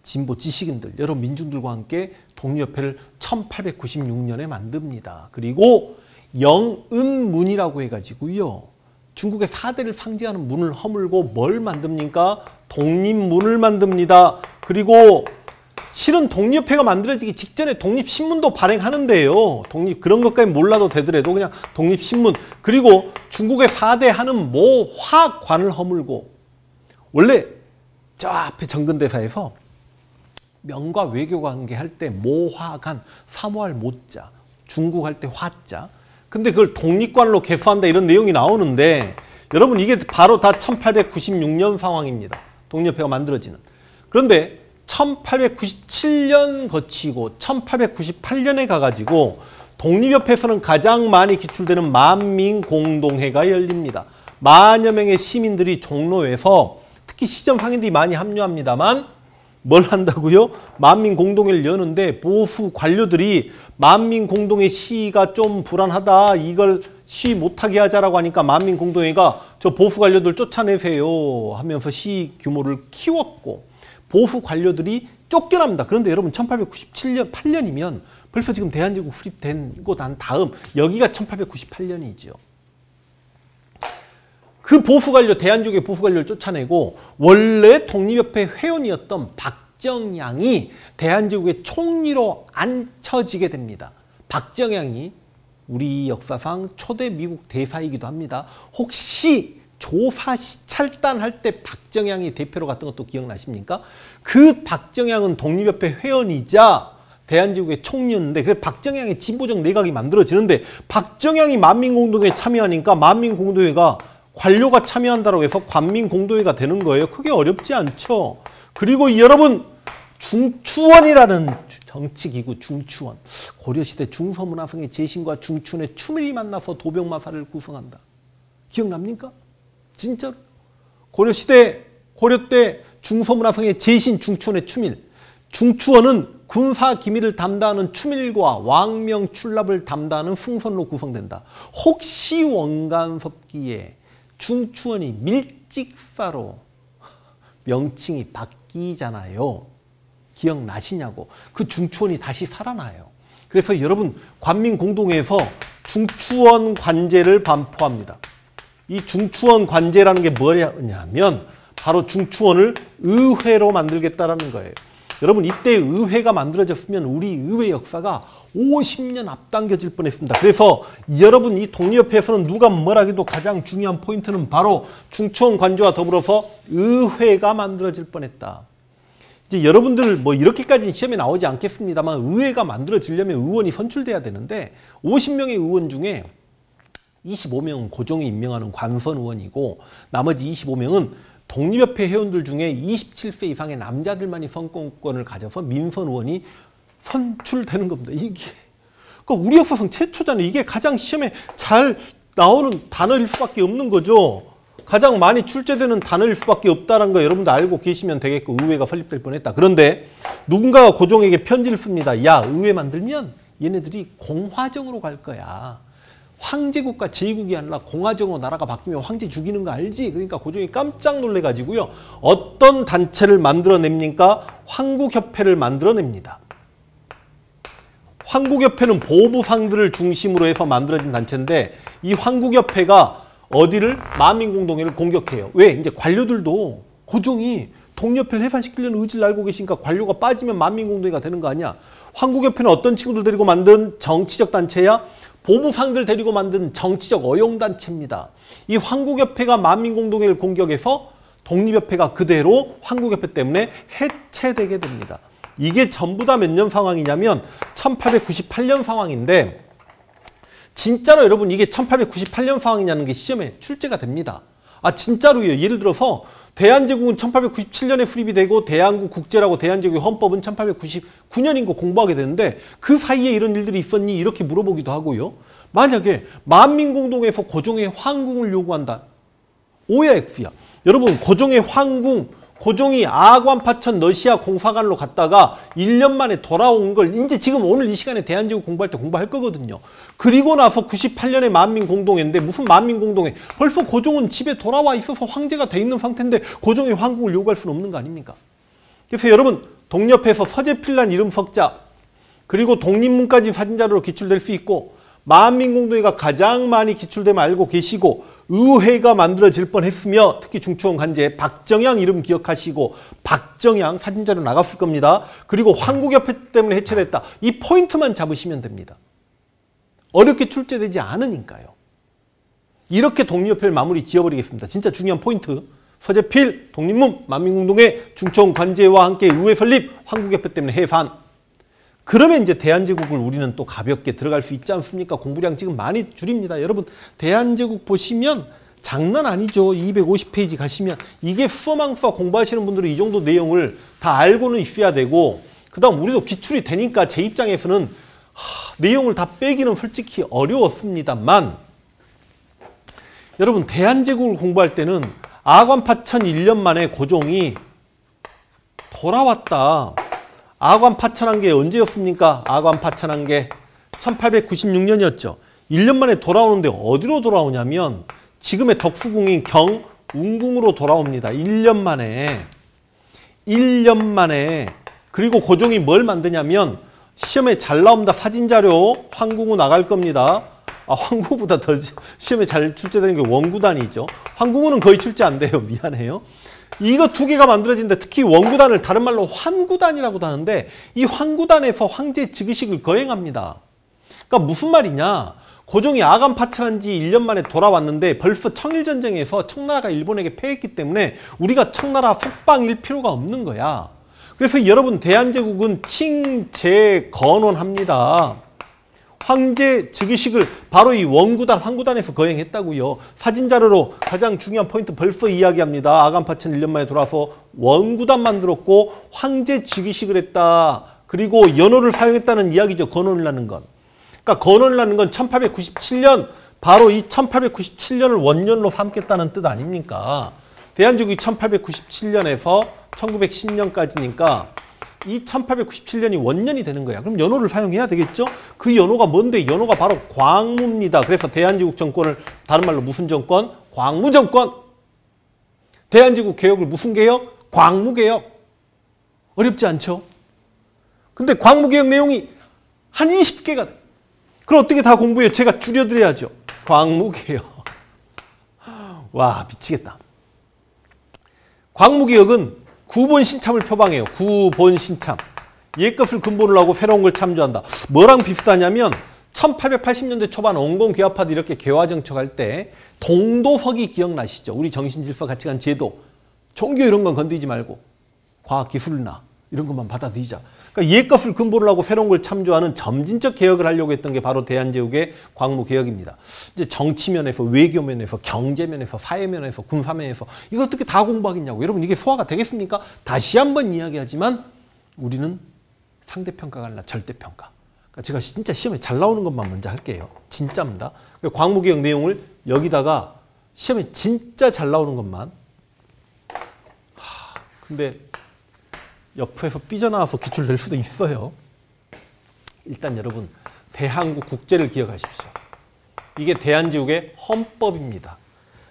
진보 지식인들, 여러 민중들과 함께 독립협회를 1896년에 만듭니다. 그리고 영은문이라고 해가지고요. 중국의 4대를 상징하는 문을 허물고 뭘 만듭니까? 독립문을 만듭니다. 그리고 실은 독립협회가 만들어지기 직전에 독립신문도 발행하는데요. 그런 것까지 몰라도 되더라도 그냥 독립신문. 그리고 중국의 4대 하는 모화관을 허물고 원래 저 앞에 정근대사에서 명과 외교 관계 할 때 모화관, 사모할 모자, 중국 할 때 화자. 근데 그걸 독립관으로 개수한다 이런 내용이 나오는데 여러분 이게 바로 다 1896년 상황입니다. 독립협회가 만들어지는. 그런데 1897년 거치고 1898년에 가가지고 독립협회에서는 가장 많이 기출되는 만민공동회가 열립니다. 만여 명의 시민들이 종로에서 특히 시점상인들이 많이 합류합니다만 뭘 한다고요? 만민공동회를 여는데 보수 관료들이 만민공동회 시위가 좀 불안하다. 이걸 시위 못하게 하자라고 하니까 만민공동회가 저 보수 관료들 쫓아내세요 하면서 시위 규모를 키웠고 보수 관료들이 쫓겨납니다. 그런데 여러분 1897년, 8년이면 벌써 지금 대한제국 수립되고 난 다음 여기가 1898년이죠. 그 보수관료, 대한제국의 보수관료를 쫓아내고 원래 독립협회 회원이었던 박정양이 대한제국의 총리로 앉혀지게 됩니다. 박정양이 우리 역사상 초대 미국 대사이기도 합니다. 혹시 조사 시찰단할 때 박정양이 대표로 갔던 것도 기억나십니까? 그 박정양은 독립협회 회원이자 대한제국의 총리였는데 그래서 박정양의 진보적 내각이 만들어지는데 박정양이 만민공동회에 참여하니까 만민공동회가 관료가 참여한다고 해서 관민공동회가 되는 거예요. 크게 어렵지 않죠. 그리고 여러분 중추원이라는 정치기구 중추원. 고려시대 중서문화성의 재신과 중추원의 추밀이 만나서 도병마사를 구성한다. 기억납니까? 진짜로. 고려시대 고려 때 중서문화성의 재신 중추원의 추밀. 중추원은 군사기밀을 담당하는 추밀과 왕명 출납을 담당하는 승선로 구성된다. 혹시 원간섭기에 중추원이 밀직사로 명칭이 바뀌잖아요. 기억나시냐고. 그 중추원이 다시 살아나요. 그래서 여러분 관민공동회에서 중추원 관제를 반포합니다. 이 중추원 관제라는 게 뭐냐면 바로 중추원을 의회로 만들겠다라는 거예요. 여러분 이때 의회가 만들어졌으면 우리 의회 역사가 50년 앞당겨질 뻔했습니다. 그래서 여러분 이 독립협회에서는 누가 뭐라 해도 가장 중요한 포인트는 바로 중추원 관제와 더불어서 의회가 만들어질 뻔했다. 이제 여러분들 뭐 이렇게까지는 시험에 나오지 않겠습니다만 의회가 만들어지려면 의원이 선출돼야 되는데 50명의 의원 중에 25명은 고종이 임명하는 관선 의원이고 나머지 25명은 독립협회 회원들 중에 27세 이상의 남자들만이 선거권을 가져서 민선 의원이 선출되는 겁니다. 이게 그러니까 우리 역사상 최초잖아요. 이게 가장 시험에 잘 나오는 단어일 수밖에 없는 거죠. 가장 많이 출제되는 단어일 수밖에 없다는 거 여러분도 알고 계시면 되겠고 의회가 설립될 뻔했다. 그런데 누군가가 고종에게 편지를 씁니다. 야, 의회 만들면 얘네들이 공화정으로 갈 거야. 황제국과 제국이 아니라 공화정으로 나라가 바뀌면 황제 죽이는 거 알지? 그러니까 고종이 깜짝 놀래가지고요. 어떤 단체를 만들어냅니까? 황국협회를 만들어냅니다. 황국협회는 보부상들을 중심으로 해서 만들어진 단체인데 이 황국협회가 어디를? 만민공동회를 공격해요. 왜? 이제 관료들도 고종이 독립협회를 해산시키려는 의지를 알고 계시니까 관료가 빠지면 만민공동회가 되는 거 아니야. 황국협회는 어떤 친구들 데리고 만든 정치적 단체야? 보부상들 데리고 만든 정치적 어용단체입니다. 이 황국협회가 만민공동회를 공격해서 독립협회가 그대로 황국협회 때문에 해체되게 됩니다. 이게 전부 다 몇 년 상황이냐면 1898년 상황인데 진짜로 여러분 이게 1898년 상황이냐는 게 시험에 출제가 됩니다. 아 진짜로요. 예를 들어서 대한제국은 1897년에 수립이 되고 대한국 국제라고 대한제국의 헌법은 1899년인 거 공부하게 되는데 그 사이에 이런 일들이 있었니? 이렇게 물어보기도 하고요. 만약에 만민공동에서 고종의 황궁을 요구한다. O야 X야. 여러분 고종의 황궁, 고종이 아관파천 러시아 공사관로 갔다가 1년 만에 돌아온 걸 이제 지금 오늘 이 시간에 대한제국 공부할 때 공부할 거거든요. 그리고 나서 98년에 만민공동회인데 무슨 만민공동회? 벌써 고종은 집에 돌아와 있어서 황제가 돼 있는 상태인데 고종의 황궁을 요구할 수는 없는 거 아닙니까? 그래서 여러분 독립해서 서재필란 이름 석자 그리고 독립문까지 사진자료로 기출될 수 있고 만민공동회가 가장 많이 기출되면 알고 계시고 의회가 만들어질 뻔했으며 특히 중추원 관제에 박정양 이름 기억하시고 박정양 사진자료 나갔을 겁니다. 그리고 황국협회 때문에 해체됐다. 이 포인트만 잡으시면 됩니다. 어렵게 출제되지 않으니까요. 이렇게 독립협회를 마무리 지어버리겠습니다. 진짜 중요한 포인트. 서재필, 독립문, 만민공동회, 중추원 관제와 함께 의회 설립, 황국협회 때문에 해산. 그러면 이제 대한제국을 우리는 또 가볍게 들어갈 수 있지 않습니까? 공부량 지금 많이 줄입니다. 여러분 대한제국 보시면 장난 아니죠. 250페이지 가시면 이게 수어망수와 공부하시는 분들은 이 정도 내용을 다 알고는 있어야 되고 그 다음 우리도 기출이 되니까 제 입장에서는 내용을 다 빼기는 솔직히 어려웠습니다만 여러분 대한제국을 공부할 때는 아관파천 1년 만에 고종이 돌아왔다. 아관 파천한 게 언제였습니까? 아관 파천한 게 1896년이었죠. 1년 만에 돌아오는데 어디로 돌아오냐면 지금의 덕수궁인 경운궁으로 돌아옵니다. 1년 만에. 1년 만에. 그리고 고종이 뭘 만드냐면 시험에 잘 나옵니다. 사진자료 황궁우 나갈 겁니다. 황궁우보다 더 시험에 잘 출제되는 게 원구단이죠. 황궁우는 거의 출제 안 돼요. 미안해요. 이거 두 개가 만들어진데 특히 원구단을 다른 말로 환구단이라고도 하는데 이 환구단에서 황제 즉위식을 거행합니다. 그러니까 무슨 말이냐. 고종이 아간 파천한 지 1년 만에 돌아왔는데 벌써 청일전쟁에서 청나라가 일본에게 패했기 때문에 우리가 청나라 속방일 필요가 없는 거야. 그래서 여러분 대한제국은 칭제건원합니다. 황제 즉위식을 바로 이 원구단, 황구단에서 거행했다고요. 사진자료로 가장 중요한 포인트 벌써 이야기합니다. 아간파천 1년 만에 돌아서 원구단 만들었고 황제 즉위식을 했다. 그리고 연호를 사용했다는 이야기죠. 건원이라는 건. 그러니까 건원이라는 건 1897년 바로 이 1897년을 원년으로 삼겠다는 뜻 아닙니까? 대한제국이 1897년에서 1910년까지니까 이 1897년이 원년이 되는 거야. 그럼 연호를 사용해야 되겠죠? 그 연호가 뭔데? 연호가 바로 광무입니다. 그래서 대한제국 정권을 다른 말로 무슨 정권? 광무정권. 대한제국 개혁을 무슨 개혁? 광무개혁. 어렵지 않죠? 근데 광무개혁 내용이 한 20개가 돼. 그럼 어떻게 다 공부해요? 제가 줄여드려야죠. 광무개혁. 와 미치겠다. 광무개혁은 구본 신참을 표방해요. 구본 신참. 옛것을 근본으로 하고 새로운 걸 참조한다. 뭐랑 비슷하냐면 1880년대 초반 원공 개화파도 이렇게 개화정책할 때 동도서기 기억나시죠? 우리 정신질서 가치관 제도. 종교 이런 건 건드리지 말고 과학기술이나 이런 것만 받아들이자. 그러니까 옛것을 근본으로 하고 새로운 걸 참조하는 점진적 개혁을 하려고 했던 게 바로 대한제국의 광무개혁입니다. 이제 정치면에서, 외교면에서, 경제면에서, 사회면에서, 군사면에서 이거 어떻게 다 공부하겠냐고. 여러분 이게 소화가 되겠습니까? 다시 한번 이야기하지만 우리는 상대평가가 아니라 절대평가. 그러니까 제가 진짜 시험에 잘 나오는 것만 먼저 할게요. 진짜입니다. 광무개혁 내용을 여기다가 시험에 진짜 잘 나오는 것만. 근데 옆에서 삐져나와서 기출될 수도 있어요. 일단 여러분 대한국 국제를 기억하십시오. 이게 대한제국의 헌법입니다.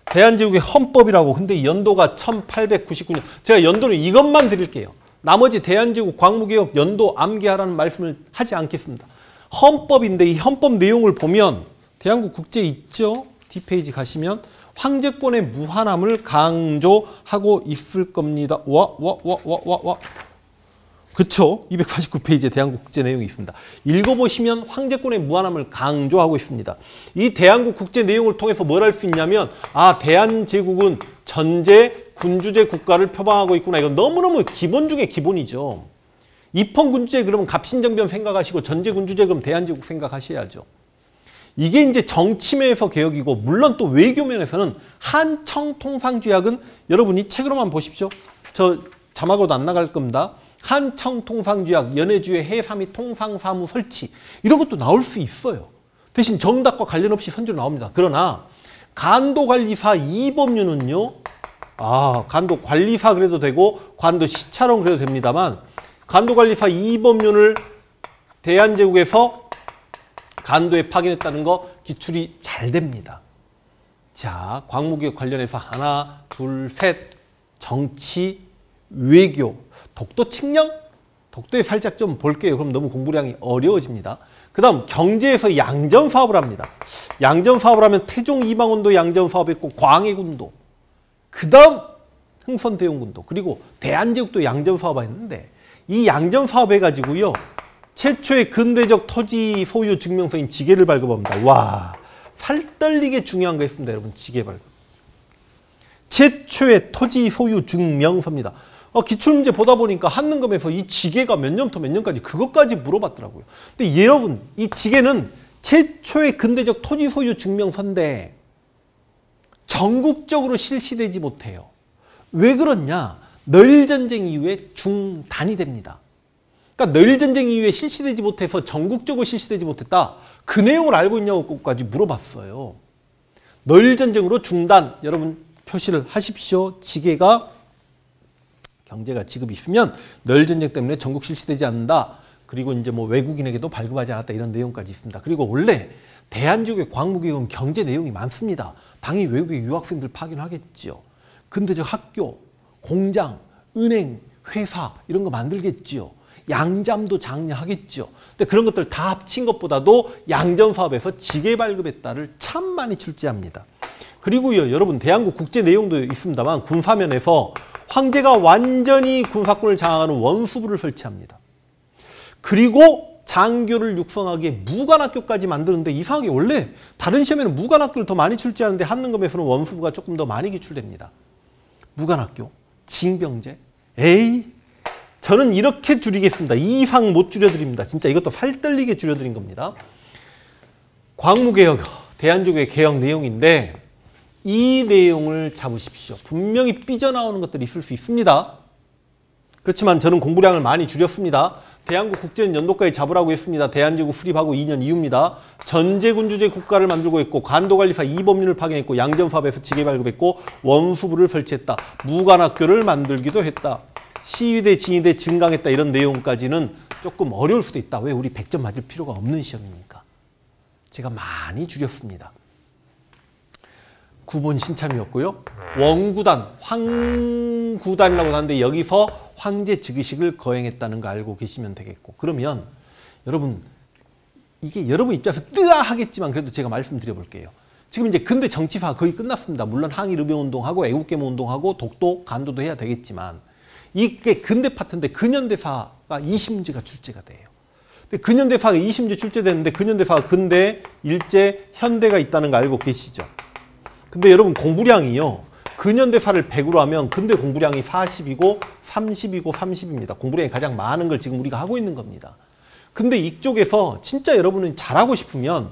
대한제국의 헌법이라고. 근데 연도가 1899년. 제가 연도는 이것만 드릴게요. 나머지 대한제국 광무개혁 연도 암기하라는 말씀을 하지 않겠습니다. 헌법인데 이 헌법 내용을 보면 대한국 국제 있죠? 뒷페이지 가시면 황제권의 무한함을 강조하고 있을 겁니다. 와. 그쵸? 249페이지에 대한국 국제 내용이 있습니다. 읽어보시면 황제권의 무한함을 강조하고 있습니다. 이 대한국 국제 내용을 통해서 뭘 할 수 있냐면 대한제국은 전제 군주제 국가를 표방하고 있구나. 이건 너무너무 기본 중에 기본이죠. 입헌군주제 그러면 갑신정변 생각하시고 전제 군주제 그럼 대한제국 생각하셔야죠. 이게 이제 정치면에서 개혁이고, 물론 또 외교면에서는 한청통상규약은 여러분이 책으로만 보십시오. 저 자막으로도 안 나갈 겁니다. 한청통상규약, 연해주의 해사 및 통상사무 설치, 이런 것도 나올 수 있어요. 대신 정답과 관련 없이 선지로 나옵니다. 그러나 간도관리사 2법률은요, 간도관리사 그래도 되고 간도시찰원 그래도 됩니다만, 간도관리사 2법률을 대한제국에서 간도에 파견했다는 거 기출이 잘 됩니다. 자, 광무개혁 관련해서 하나, 둘, 셋, 정치, 외교, 독도 측량? 독도에 살짝 좀 볼게요. 그럼 너무 공부량이 어려워집니다. 그 다음 경제에서 양전사업을 합니다. 양전사업을 하면 태종 이방원도 양전사업했고 광해군도, 그 다음 흥선대원군도, 그리고 대한제국도 양전사업을 했는데, 이 양전사업 해가지고요, 최초의 근대적 토지 소유 증명서인 지계를 발급합니다. 와, 살떨리게 중요한 거 했습니다. 여러분, 지계 발급. 최초의 토지 소유 증명서입니다. 기출문제 보다 보니까 한능검에서 이 지계가 몇 년부터 몇 년까지 그것까지 물어봤더라고요. 근데 여러분, 이 지계는 최초의 근대적 토지 소유 증명서인데 전국적으로 실시되지 못해요. 왜 그렇냐? 널전쟁 이후에 중단이 됩니다. 그러니까 널전쟁 이후에 실시되지 못해서 전국적으로 실시되지 못했다. 그 내용을 알고 있냐고까지 물어봤어요. 널전쟁으로 중단, 여러분 표시를 하십시오. 지계가 경제가 지급이 있으면 널전쟁 때문에 전국 실시되지 않는다. 그리고 이제 뭐 외국인에게도 발급하지 않았다, 이런 내용까지 있습니다. 그리고 원래 대한제국의 광무개혁은 경제 내용이 많습니다. 당연히 외국의 유학생들 파견하겠지요. 근대적 학교, 공장, 은행, 회사 이런 거 만들겠지요. 양잠도 장려하겠죠. 근데 그런 것들 다 합친 것보다도 양전사업에서 지계 발급했다를 참 많이 출제합니다. 그리고요, 여러분 대한국 국제 내용도 있습니다만 군사면에서 황제가 완전히 군사권을 장악하는 원수부를 설치합니다. 그리고 장교를 육성하기에 무관학교까지 만드는데, 이상하게 원래 다른 시험에는 무관학교를 더 많이 출제하는데 한능검에서는 원수부가 조금 더 많이 기출됩니다. 무관학교, 징병제, 저는 이렇게 줄이겠습니다. 이 이상 못 줄여드립니다. 진짜 이것도 살떨리게 줄여드린 겁니다. 광무개혁, 대한제국의 개혁 내용인데 이 내용을 잡으십시오. 분명히 삐져나오는 것들이 있을 수 있습니다. 그렇지만 저는 공부량을 많이 줄였습니다. 대한국 국제는 연도까지 잡으라고 했습니다. 대한제국 수립하고 2년 이후입니다. 전제군주제 국가를 만들고 있고, 간도관리사 2법률을 파견했고, 양전사업에서 지계 발급했고, 원수부를 설치했다. 무관학교를 만들기도 했다. 시위대, 진위대 증강했다. 이런 내용까지는 조금 어려울 수도 있다. 왜? 우리 100점 맞을 필요가 없는 시험이니까. 제가 많이 줄였습니다. 9번 신참이었고요. 원구단, 황구단이라고 하는데 여기서 황제 즉위식을 거행했다는 거 알고 계시면 되겠고, 그러면 여러분 이게 여러분 입장에서 뜨아하겠지만 그래도 제가 말씀드려 볼게요. 지금 이제 근대 정치화 거의 끝났습니다. 물론 항일의병운동하고 애국개모운동하고 독도, 간도도 해야 되겠지만 이게 근대 파트인데 근현대사가 20문제가 출제가 돼요. 근데 근현대사가 20문제 출제되는데 근현대사가 근대, 일제, 현대가 있다는 거 알고 계시죠? 근데 여러분 공부량이요. 근현대사를 100으로 하면 근대 공부량이 40이고 30이고 30입니다. 공부량이 가장 많은 걸 지금 우리가 하고 있는 겁니다. 근데 이쪽에서 진짜 여러분은 잘하고 싶으면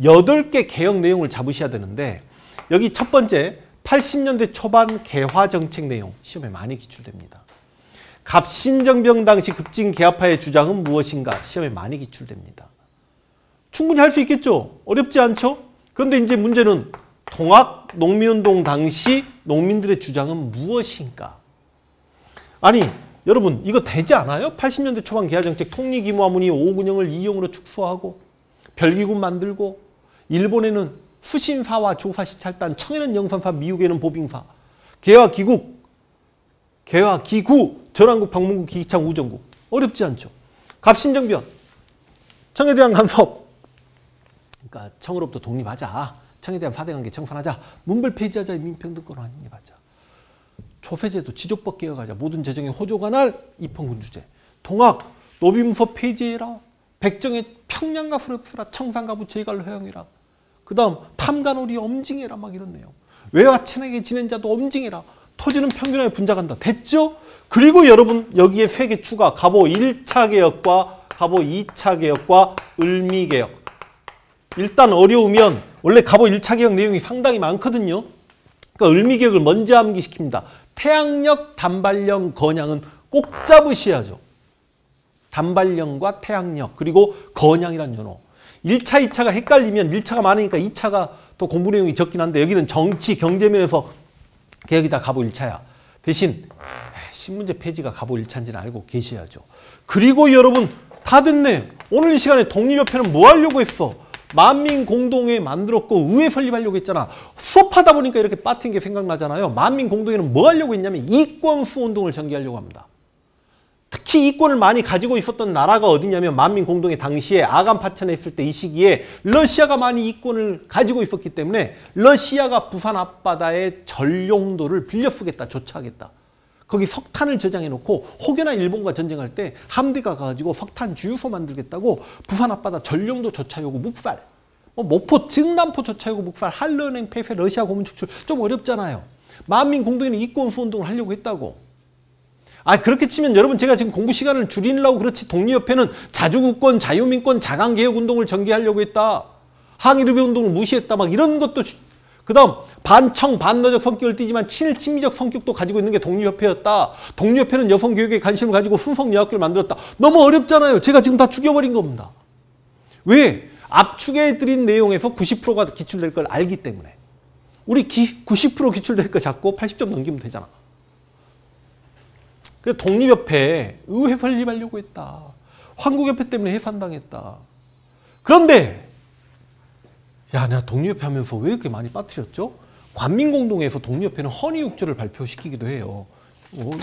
8개 개혁 내용을 잡으셔야 되는데, 여기 첫 번째 80년대 초반 개화정책 내용 시험에 많이 기출됩니다. 갑신정병 당시 급진 개화파의 주장은 무엇인가 시험에 많이 기출됩니다. 충분히 할 수 있겠죠? 어렵지 않죠? 그런데 이제 문제는 통학 농민운동 당시 농민들의 주장은 무엇인가? 아니 여러분 이거 되지 않아요? 80년대 초반 개화정책, 통리기무화문이 오군영을 이용으로 축소하고 별기군 만들고, 일본에는 수신사와 조사시찰단, 청해는 영산사, 미국에는 보빙사, 개화기국, 개화기구, 전한국, 방문국, 기기창, 우정국. 어렵지 않죠? 갑신정변, 청에 대한 간섭, 그러니까 청으로부터 독립하자, 청에 대한 사대관계 청산하자, 문벌 폐지하자, 민평등권 확립하자, 초세제도, 지족법 개혁하자, 모든 재정에 호조관할 입헌군주제, 통학, 노비문서 폐지해라, 백정의 평양가 수렵수라, 청산가부 재갈로 허용해라, 그 다음 탐관오리 엄징해라, 막 이런 내용. 외와 친하게 지낸 자도 엄징해라, 토지는 평균하게 분자간다. 됐죠? 그리고 여러분 여기에 3개 추가, 갑오 1차 개혁과 갑오 2차 개혁과 을미개혁. 일단 어려우면 원래 갑오 1차 개혁 내용이 상당히 많거든요. 그러니까 을미개혁을 먼저 암기시킵니다. 태양력, 단발령, 건양은 꼭 잡으셔야죠. 단발령과 태양력 그리고 건양이란 연호. 1차, 2차가 헷갈리면 1차가 많으니까 2차가 또 공부 내용이 적긴 한데 여기는 정치, 경제면에서 개혁이 다 갑오 1차야. 대신 신문제 폐지가 갑오 1차인지는 알고 계셔야죠. 그리고 여러분 다 됐네. 오늘 이 시간에 독립협회는 뭐 하려고 했어? 만민공동회 만들었고 의회 설립하려고 했잖아. 수업하다 보니까 이렇게 빠진 게 생각나잖아요. 만민공동회는 뭐 하려고 했냐면 이권 수호운동을 전개하려고 합니다. 특히 이권을 많이 가지고 있었던 나라가 어디냐면 만민공동회 당시에 아간 파천했을 때 이 시기에 러시아가 많이 이권을 가지고 있었기 때문에 러시아가 부산 앞바다의 전용도를 빌려 쓰겠다, 조차하겠다. 거기 석탄을 저장해 놓고 혹여나 일본과 전쟁할 때 함대가 가가지고 석탄 주유소 만들겠다고 부산 앞바다 전용도 조차 요구 묵살, 모포 증남포 조차 요구 묵살, 한러은행 폐쇄, 러시아 고문 축출 좀 어렵잖아요. 만민공동회는 이권 수운동을 하려고 했다고. 그렇게 치면 여러분 제가 지금 공부 시간을 줄이려고 그렇지 독립협회는 자주국권, 자유민권, 자강개혁운동을 전개하려고 했다. 항일의회운동을 무시했다. 막 이런 것도 그 다음 반청, 반너적 성격을 띠지만 친일친미적 성격도 가지고 있는 게 독립협회였다. 독립협회는 여성교육에 관심을 가지고 순성여학교를 만들었다. 너무 어렵잖아요. 제가 지금 다 죽여버린 겁니다. 왜? 압축해드린 내용에서 90%가 기출될 걸 알기 때문에. 우리 90% 기출될 거 잡고 80점 넘기면 되잖아. 그래서 독립협회 의회 설립하려고 했다. 한국협회 때문에 해산당했다. 그런데 야, 내가 독립협회 하면서 왜 이렇게 많이 빠뜨렸죠? 관민공동회에서 독립협회는 헌의육조를 발표시키기도 해요.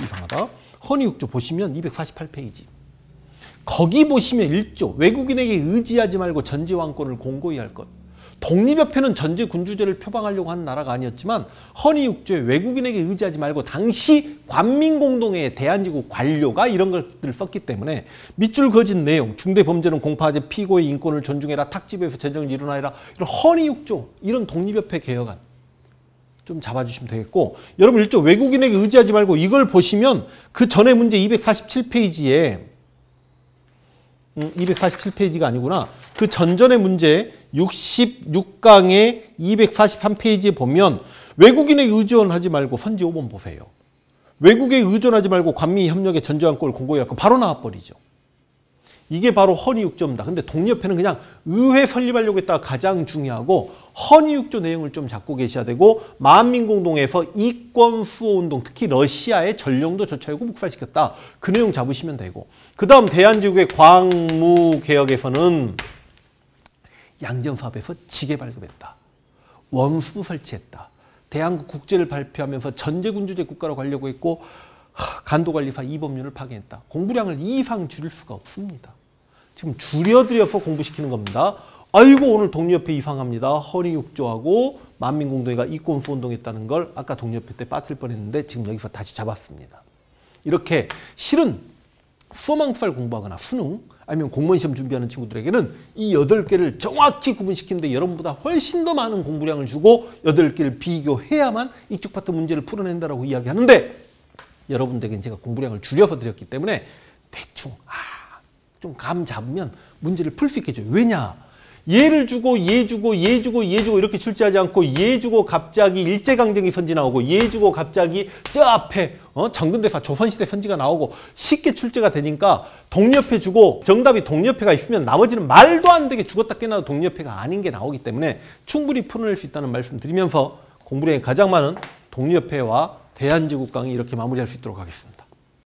이상하다. 헌의육조 보시면 248페이지. 거기 보시면 1조 외국인에게 의지하지 말고 전제왕권을 공고히 할 것. 독립협회는 전제군주제를 표방하려고 하는 나라가 아니었지만 헌의육조에 외국인에게 의지하지 말고 당시 관민공동회의 대한제국 관료가 이런 것들을 썼기 때문에 밑줄 그어진 내용, 중대범죄는 공파하되 피고의 인권을 존중해라, 탁집에서 재정을 일어나라, 이런 헌의육조, 이런 독립협회 개혁안 좀 잡아주시면 되겠고, 여러분 1조 외국인에게 의지하지 말고 이걸 보시면 그 전에 문제 247페이지에 247페이지가 아니구나. 그 전전의 문제 66강의 243페이지에 보면 외국인에게 의존하지 말고 선지 5번 보세요. 외국에 의존하지 말고 관미 협력의 전제왕권을 공고히 할 거 바로 나와버리죠. 이게 바로 헌의육조입니다. 근데 독립협회는 그냥 의회 설립하려고 했다가 가장 중요하고 헌의육조 내용을 좀 잡고 계셔야 되고, 만민공동회에서 이권 수호운동, 특히 러시아의 전용도 조차하고 묵살시켰다. 그 내용 잡으시면 되고, 그 다음 대한제국의 광무개혁에서는 양전사업에서 지게 발급했다. 원수부 설치했다. 대한국 국제를 발표하면서 전제군주제 국가로 가려고 했고, 간도관리사 이범윤을 파견했다. 공부량을 이 이상 줄일 수가 없습니다. 지금 줄여들여서 공부시키는 겁니다. 아이고 오늘 독립협회 이상합니다. 헌의육조하고 만민공동회가 이권수운동했다는 걸 아까 독립협회 때 빠뜨릴 뻔했는데 지금 여기서 다시 잡았습니다. 이렇게 실은 수험학살 공부하거나 수능 아니면 공무원 시험 준비하는 친구들에게는 이 8개를 정확히 구분시키는데 여러분보다 훨씬 더 많은 공부량을 주고 8개를 비교해야만 이쪽 파트 문제를 풀어낸다라고 이야기하는데, 여러분들에게는 제가 공부량을 줄여서 드렸기 때문에 대충 좀 감 잡으면 문제를 풀 수 있게 해줘요. 왜냐? 얘를 주고 얘 주고 얘 주고 얘 주고 이렇게 출제하지 않고 얘 주고 갑자기 일제강점기 선지 나오고 얘 주고 갑자기 저 앞에 정근대사 조선시대 선지가 나오고 쉽게 출제가 되니까 독립협회 주고 정답이 독립협회가 있으면 나머지는 말도 안 되게 죽었다 깨나도 독립협회가 아닌 게 나오기 때문에 충분히 풀어낼 수 있다는 말씀 드리면서 공부량이 가장 많은 독립협회와 대한제국 강의 이렇게 마무리할 수 있도록 하겠습니다.